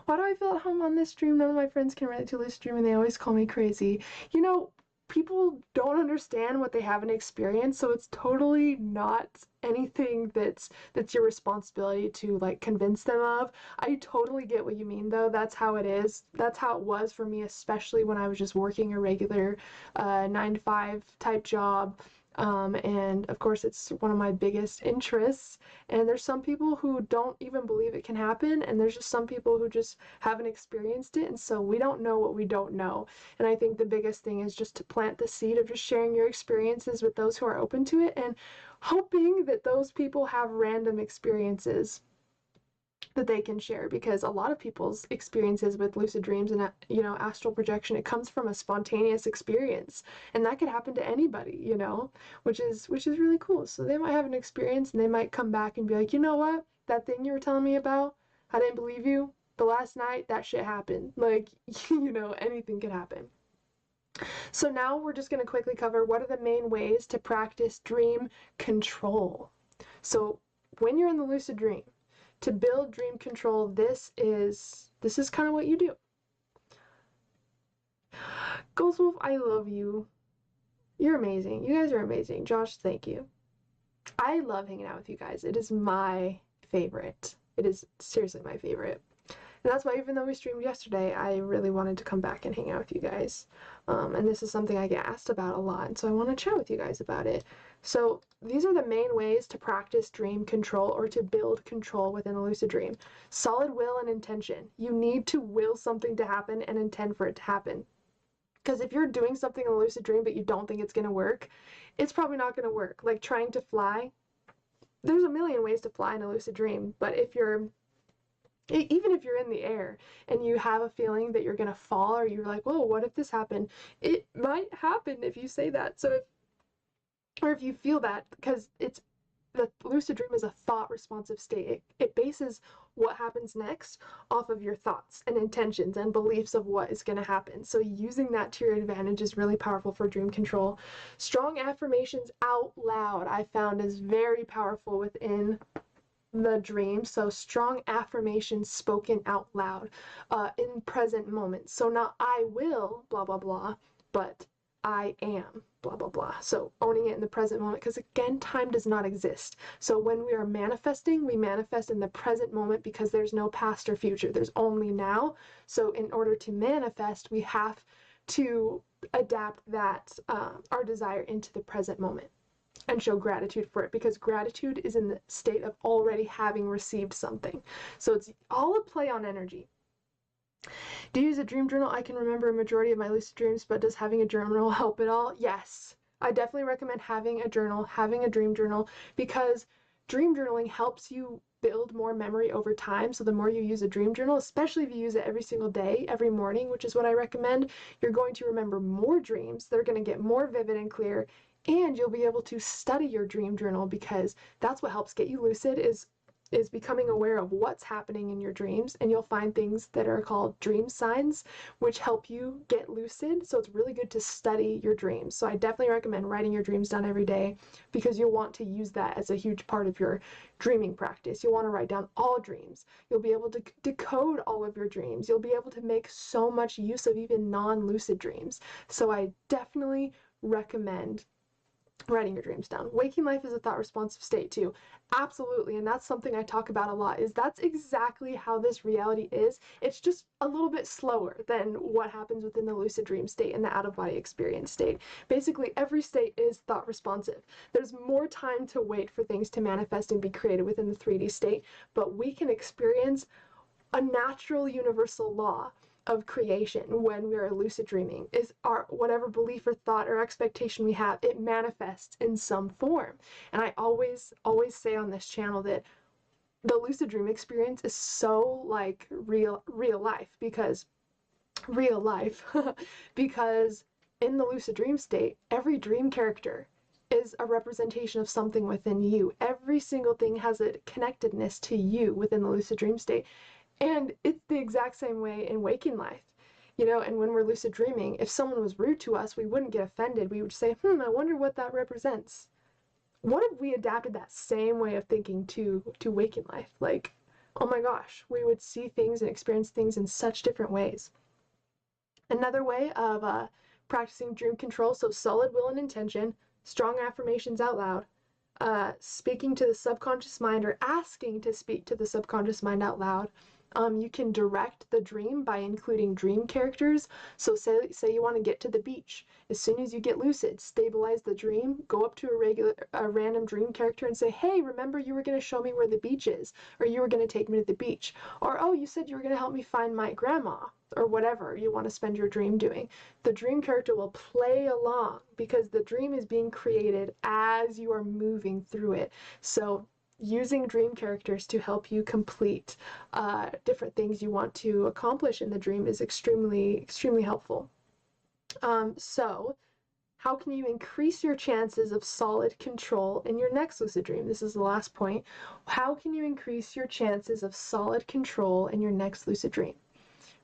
Why do I feel at home on this stream? None of my friends can relate to Lucid Dream, and they always call me crazy. You know, people don't understand what they haven't experienced, so it's totally not anything that's your responsibility to like convince them of. I totally get what you mean, though. That's how it is. That's how it was for me, especially when I was just working a regular 9-to-5 type job. And of course it's one of my biggest interests, and there's some people who don't even believe it can happen, and there's just some people who just haven't experienced it, and so we don't know what we don't know. And I think the biggest thing is just to plant the seed of just sharing your experiences with those who are open to it, and hoping that those people have random experiences that they can share, because a lot of people's experiences with lucid dreams and astral projection, it comes from a spontaneous experience, and that could happen to anybody, which is really cool. So they might have an experience and they might come back and be like, you know what, that thing you were telling me about, I didn't believe you, but last night that shit happened. Like, anything could happen. So now we're just going to quickly cover what are the main ways to practice dream control. So when you're in the lucid dream, to build dream control, this is kind of what you do. Ghostwolf, I love you. You're amazing. You guys are amazing. Josh, thank you. I love hanging out with you guys. It is my favorite. It is seriously my favorite. And that's why, even though we streamed yesterday, I really wanted to come back and hang out with you guys. And this is something I get asked about a lot, and so I want to chat with you guys about it. So these are the main ways to practice dream control or to build control within a lucid dream. Solid will and intention. You need to will something to happen and intend for it to happen. Because if you're doing something in a lucid dream but you don't think it's going to work, it's probably not going to work. Like trying to fly, there's a million ways to fly in a lucid dream, but even if you're in the air and you have a feeling that you're going to fall, or you're like, whoa, what if this happened? It might happen if you say that. So if you feel that, because the lucid dream is a thought responsive state. It bases what happens next off of your thoughts and intentions and beliefs of what is going to happen. So using that to your advantage is really powerful for dream control. Strong affirmations out loud I found is very powerful within the dream. So strong affirmations spoken out loud in present moments. So not I will blah blah blah, but I am blah blah blah. So owning it in the present moment, because again, time does not exist. So when we are manifesting, we manifest in the present moment because there's no past or future. There's only now. So in order to manifest, we have to adapt that our desire into the present moment and show gratitude for it, because gratitude is in the state of already having received something. So it's all a play on energy. Do you use a dream journal? I can remember a majority of my lucid dreams, but does having a journal help at all? Yes. I definitely recommend having a journal, having a dream journal, because dream journaling helps you build more memory over time. So the more you use a dream journal, especially if you use it every single day, every morning, which is what I recommend, you're going to remember more dreams. They're going to get more vivid and clear, and you'll be able to study your dream journal, because that's what helps get you lucid is becoming aware of what's happening in your dreams. And you'll find things that are called dream signs, which help you get lucid. So it's really good to study your dreams. So I definitely recommend writing your dreams down every day, because you'll want to use that as a huge part of your dreaming practice. You'll want to write down all dreams. You'll be able to decode all of your dreams. You'll be able to make so much use of even non-lucid dreams. So I definitely recommend writing your dreams down. Waking life is a thought responsive state too. Absolutely. And that's something I talk about a lot, is that's exactly how this reality is. It's just a little bit slower than what happens within the lucid dream state and the out-of-body experience state. Basically, every state is thought responsive. There's more time to wait for things to manifest and be created within the 3D state, but we can experience a natural universal law of creation when we are lucid dreaming. Is our whatever belief or thought or expectation we have, it manifests in some form. And I always say on this channel that the lucid dream experience is so like real life, because because in the lucid dream state, every dream character is a representation of something within you. Every single thing has a connectedness to you within the lucid dream state. And it's the exact same way in waking life, and when we're lucid dreaming, if someone was rude to us, we wouldn't get offended. We would say, I wonder what that represents. What if we adapted that same way of thinking to waking life? Like, oh my gosh, we would see things and experience things in such different ways. Another way of practicing dream control, so solid will and intention, strong affirmations out loud, speaking to the subconscious mind or asking to speak to the subconscious mind out loud. You can direct the dream by including dream characters. So say you want to get to the beach. As soon as you get lucid, stabilize the dream, go up to a random dream character and say, hey, remember you were going to show me where the beach is, or you were going to take me to the beach, or oh, you said you were going to help me find my grandma, or whatever you want to spend your dream doing. The dream character will play along, because the dream is being created as you are moving through it. So using dream characters to help you complete different things you want to accomplish in the dream is extremely helpful. So how can you increase your chances of solid control in your next lucid dream? This is the last point. How can you increase your chances of solid control in your next lucid dream?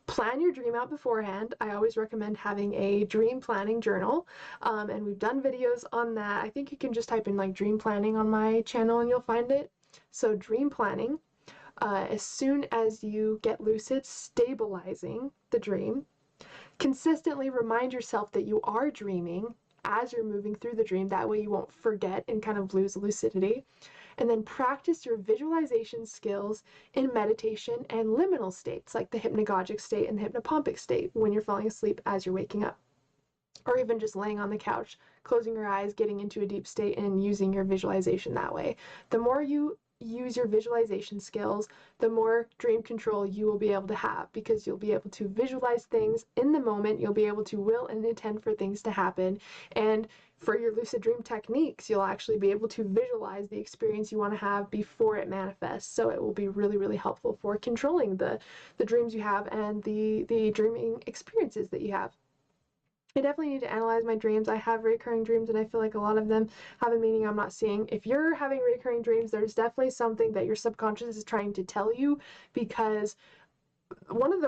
Plan your dream out beforehand. I always recommend having a dream planning journal, and we've done videos on that. I think you can just type in like dream planning on my channel and you'll find it. So dream planning, as soon as you get lucid, stabilizing the dream. Consistently remind yourself that you are dreaming as you're moving through the dream. That way you won't forget and kind of lose lucidity. And then practice your visualization skills in meditation and liminal states, like the hypnagogic state and the hypnopompic state, when you're falling asleep as you're waking up. or even just laying on the couch, closing your eyes, getting into a deep state, and using your visualization that way. The more you use your visualization skills, the more dream control you will be able to have, because you'll be able to visualize things in the moment, you'll be able to will and intend for things to happen, and for your lucid dream techniques, you'll actually be able to visualize the experience you want to have before it manifests. So it will be really, really helpful for controlling the dreams you have and the dreaming experiences that you have. I definitely need to analyze my dreams. I have recurring dreams, and I feel like a lot of them have a meaning I'm not seeing. If you're having recurring dreams, there's definitely something that your subconscious is trying to tell you, because one of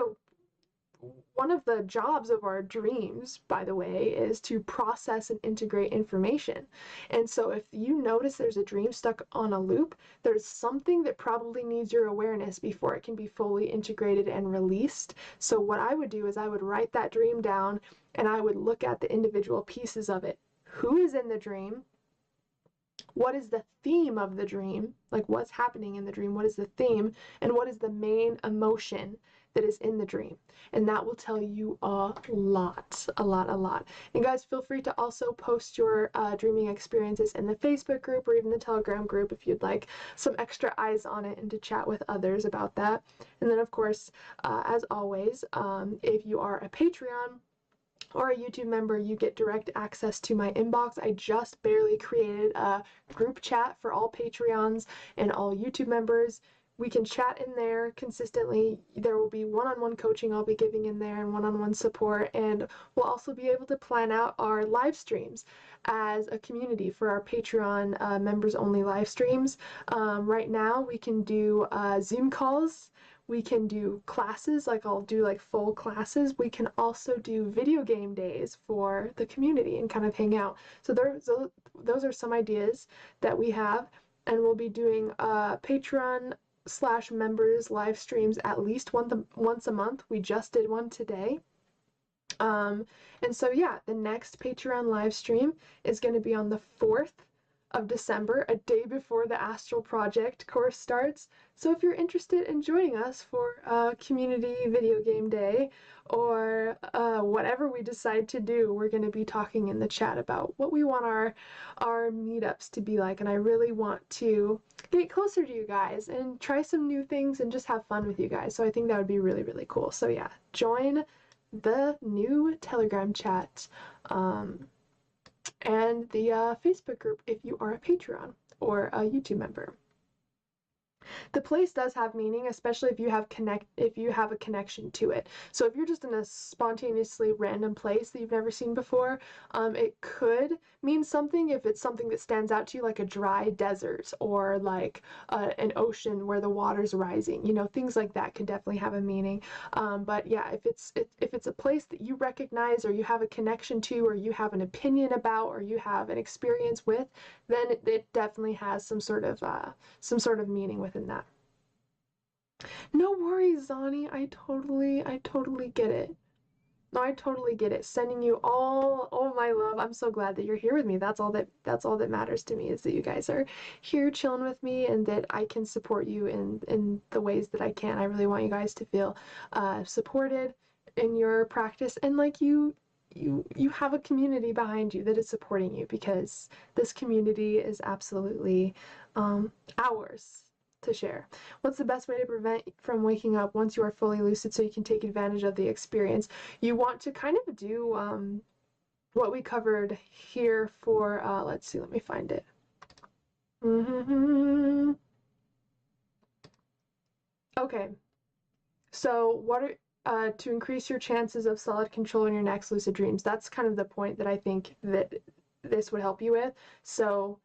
the jobs of our dreams, by the way, is to process and integrate information. And so if you notice there's a dream stuck on a loop, there's something that probably needs your awareness before it can be fully integrated and released. So what I would do is I would write that dream down, and I would look at the individual pieces of it. Who is in the dream? What is the theme of the dream? Like, what's happening in the dream? What is the theme? And what is the main emotion that is in the dream? And that will tell you a lot. And guys, feel free to also post your dreaming experiences in the Facebook group or even the Telegram group if you'd like some extra eyes on it and to chat with others about that. And then, of course, as always, if you are a Patreon or a YouTube member, you get direct access to my inbox. I just barely created a group chat for all Patreons and all YouTube members. We can chat in there consistently. There will be one-on-one coaching I'll be giving in there, and one-on-one support, and we'll also be able to plan out our live streams as a community for our Patreon members only live streams. Right now we can do Zoom calls. We can do classes, like I'll do like full classes. We can also do video game days for the community and kind of hang out. So those are some ideas that we have, and we'll be doing Patreon/members live streams at least once a month. We just did one today. And so yeah, the next Patreon live stream is going to be on the 4th of December, a day before the Astral Project course starts. So if you're interested in joining us for a community video game day, or whatever we decide to do, we're going to be talking in the chat about what we want our meetups to be like. And I really want to get closer to you guys and try some new things and just have fun with you guys. So I think that would be really, really cool. So yeah, join the new Telegram chat and the Facebook group if you are a Patreon or a YouTube member. The place does have meaning, especially if you have a connection to it. So if you're just in a spontaneously random place that you've never seen before, it could mean something if it's something that stands out to you, like a dry desert or like an ocean where the water's rising. You know, things like that could definitely have a meaning. But yeah, if it's a place that you recognize or you have a connection to or you have an opinion about or you have an experience with, then it definitely has some sort of meaning within that. No worries, Zani. I totally get it. No, I totally get it. Sending you all my love. I'm so glad that you're here with me. That's all that matters to me, is that you guys are here chilling with me and that I can support you in the ways that I can. I really want you guys to feel supported in your practice, and like you have a community behind you that is supporting you, because this community is absolutely ours to share. What's the best way to prevent from waking up once you are fully lucid so you can take advantage of the experience? You want to kind of do what we covered here for, let's see, let me find it. Okay, so what are, to increase your chances of solid control in your next lucid dreams. That's kind of the point that I think that this would help you with. So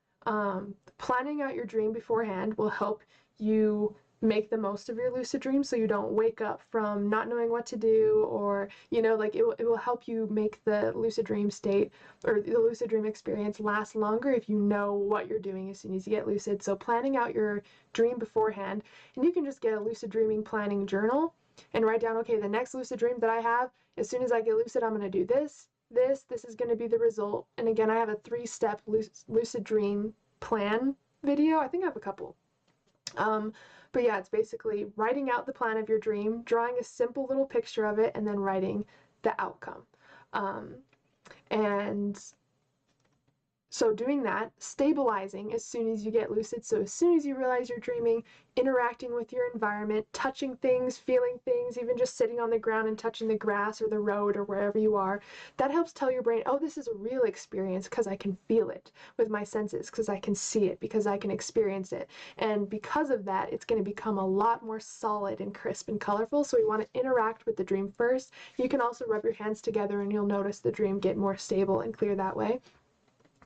planning out your dream beforehand will help you make the most of your lucid dream, so you don't wake up from not knowing what to do, or you know, like it will help you make the lucid dream state or the lucid dream experience last longer if you know what you're doing as soon as you get lucid. So planning out your dream beforehand, and you can just get a lucid dreaming planning journal and write down, okay, the next lucid dream that I have, as soon as I get lucid, I'm going to do this is going to be the result. And again, I have a 3-step lucid dream plan video. I think I have a couple. But yeah, it's basically writing out the plan of your dream, drawing a simple little picture of it, and then writing the outcome. And so doing that, stabilizing as soon as you get lucid. So as soon as you realize you're dreaming, interacting with your environment, touching things, feeling things, even just sitting on the ground and touching the grass or the road or wherever you are, that helps tell your brain, oh, this is a real experience because I can feel it with my senses, because I can see it, because I can experience it. And because of that, it's going to become a lot more solid and crisp and colorful. So we want to interact with the dream first. You can also rub your hands together and you'll notice the dream get more stable and clear that way.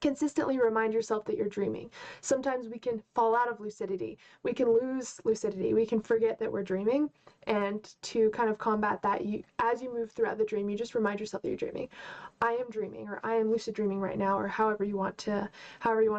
Consistently remind yourself that you're dreaming. Sometimes we can fall out of lucidity. We can lose lucidity. We can forget that we're dreaming. And to kind of combat that, as you move throughout the dream, you just remind yourself that you're dreaming. I am dreaming, or I am lucid dreaming right now, or however you want to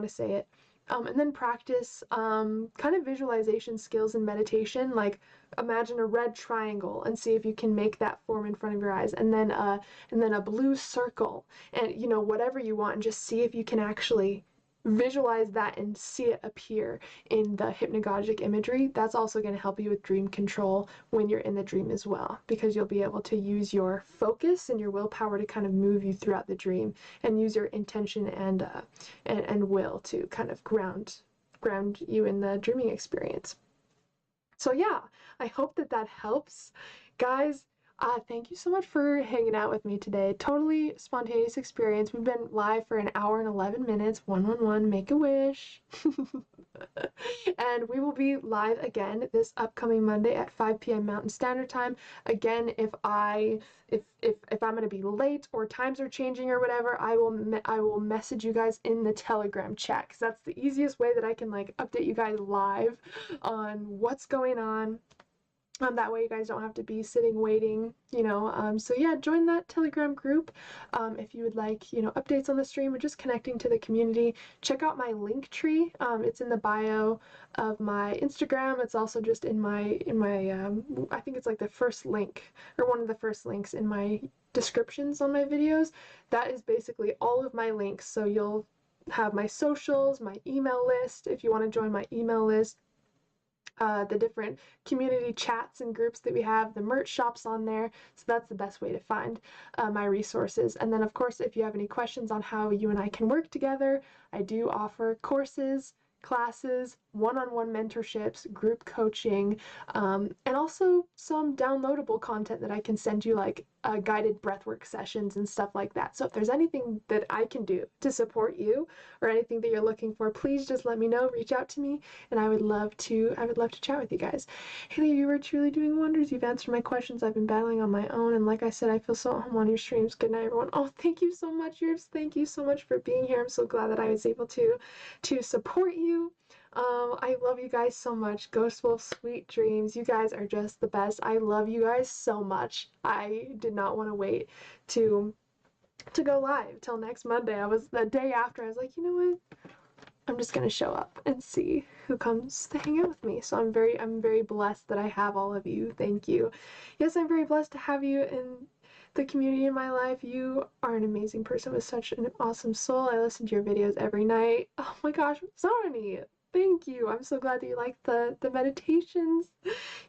say it. And then practice kind of visualization skills in meditation, like imagine a red triangle and see if you can make that form in front of your eyes, and then a blue circle, and you know, whatever you want, and just see if you can actually visualize that and see it appear in the hypnagogic imagery. That's also going to help you with dream control when you're in the dream as well, because you'll be able to use your focus and your willpower to kind of move you throughout the dream, and use your intention and will to kind of ground you in the dreaming experience. So yeah, I hope that helps. Guys, thank you so much for hanging out with me today. Totally spontaneous experience. We've been live for an hour and 11 minutes. 111, make a wish. And we will be live again this upcoming Monday at 5 p.m. Mountain Standard Time. Again, if I'm going to be late or times are changing or whatever, I will message you guys in the Telegram chat, because that's the easiest way that I can like update you guys live on what's going on. That way you guys don't have to be sitting waiting, you know. So yeah, join that Telegram group if you would like, you know, updates on the stream or just connecting to the community. Check out my link tree. It's in the bio of my Instagram. It's also just in my I think it's like the first link, or one of the first links in my descriptions on my videos. That is basically all of my links. So you'll have my socials, my email list if you want to join my email list, the different community chats and groups that we have, the merch shops on there. So that's the best way to find my resources. And then of course, if you have any questions on how you and I can work together, I do offer courses, classes, one-on-one mentorships, group coaching, and also some downloadable content that I can send you, like guided breathwork sessions and stuff like that. So if there's anything that I can do to support you, or anything that you're looking for, please just let me know, reach out to me, and I would love to chat with you guys. Haylee, you are truly doing wonders. You've answered my questions. I've been battling on my own, and like I said, I feel so at home on your streams. Good night, everyone. Oh, thank you so much, Yerves. Thank you so much for being here. I'm so glad that I was able to support you. I love you guys so much. Ghost Wolf, sweet dreams. You guys are just the best. I love you guys so much. I did not want to wait to go live till next Monday. The day after, I was like, you know what? I'm just gonna show up and see who comes to hang out with me. So I'm very blessed that I have all of you. Thank you. Yes, I'm very blessed to have you in the community in my life. You are an amazing person with such an awesome soul. I listen to your videos every night. Oh my gosh, Zorni! Thank you. I'm so glad that you like the meditations.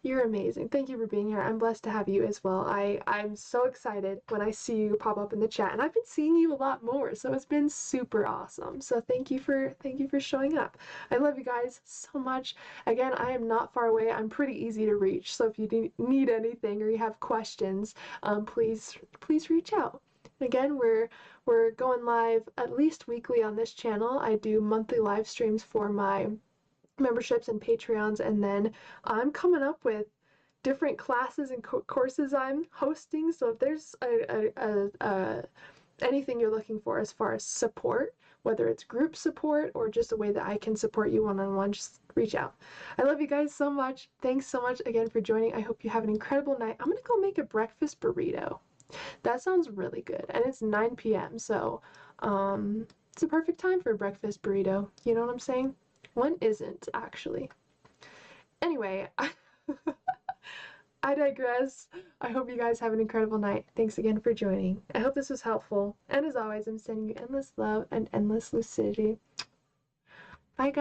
You're amazing. Thank you for being here. I'm blessed to have you as well. I'm so excited when I see you pop up in the chat, and I've been seeing you a lot more, so it's been super awesome. So thank you for showing up. I love you guys so much. Again, I am not far away. I'm pretty easy to reach. So if you need anything or you have questions, please reach out. Again, we're going live at least weekly on this channel. I do monthly live streams for my memberships and Patreons, and then I'm coming up with different classes and courses I'm hosting. So if there's anything you're looking for as far as support, whether it's group support or just a way that I can support you one-on-one, just reach out. I love you guys so much. Thanks so much again for joining. I hope you have an incredible night. I'm gonna go make a breakfast burrito. That sounds really good, and it's 9 p.m. so it's a perfect time for a breakfast burrito. You know what I'm saying? When isn't, actually? Anyway, I digress. I hope you guys have an incredible night. Thanks again for joining. I hope this was helpful, and as always, I'm sending you endless love and endless lucidity. Bye, guys.